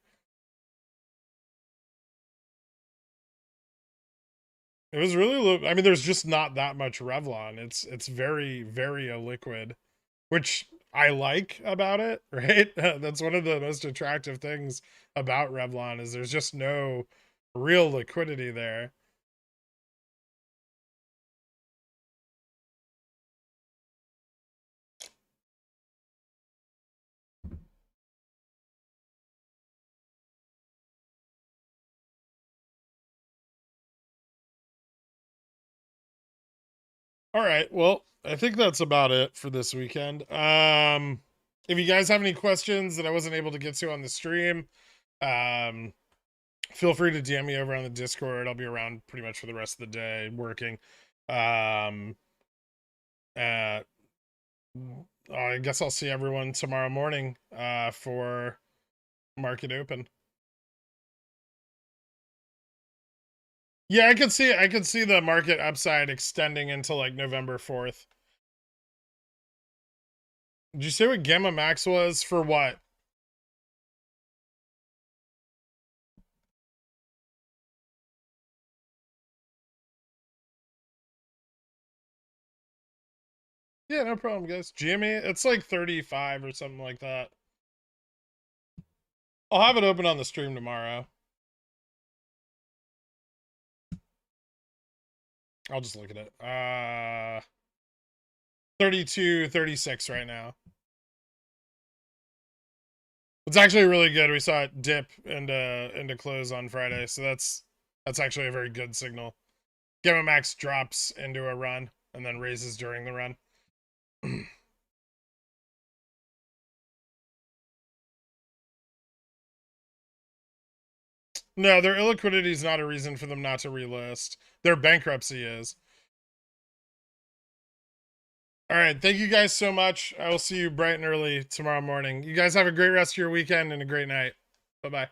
It was really low. I mean, there's just not that much Revlon. It's very, very illiquid, which I like about it, right? That's one of the most attractive things about Revlon is there's just no real liquidity there. All right. Well, I think that's about it for this weekend. If you guys have any questions that I wasn't able to get to on the stream, um, feel free to DM me over on the Discord. I'll be around pretty much for the rest of the day working. Um, uh, I guess I'll see everyone tomorrow morning for market open. Yeah, I could see the market upside extending into like November 4th. Did you say what Gamma Max was for what? Yeah, no problem, guys. GME, it's like 35 or something like that. I'll have it open on the stream tomorrow. I'll just look at it. 32, 36 right now. It's actually really good. We saw it dip into close on Friday, so that's actually a very good signal. Gamma Max drops into a run and then raises during the run. No, their illiquidity is not a reason for them not to relist. Their bankruptcy is. All right. Thank you guys so much. I will see you bright and early tomorrow morning. You guys have a great rest of your weekend and a great night. Bye-bye.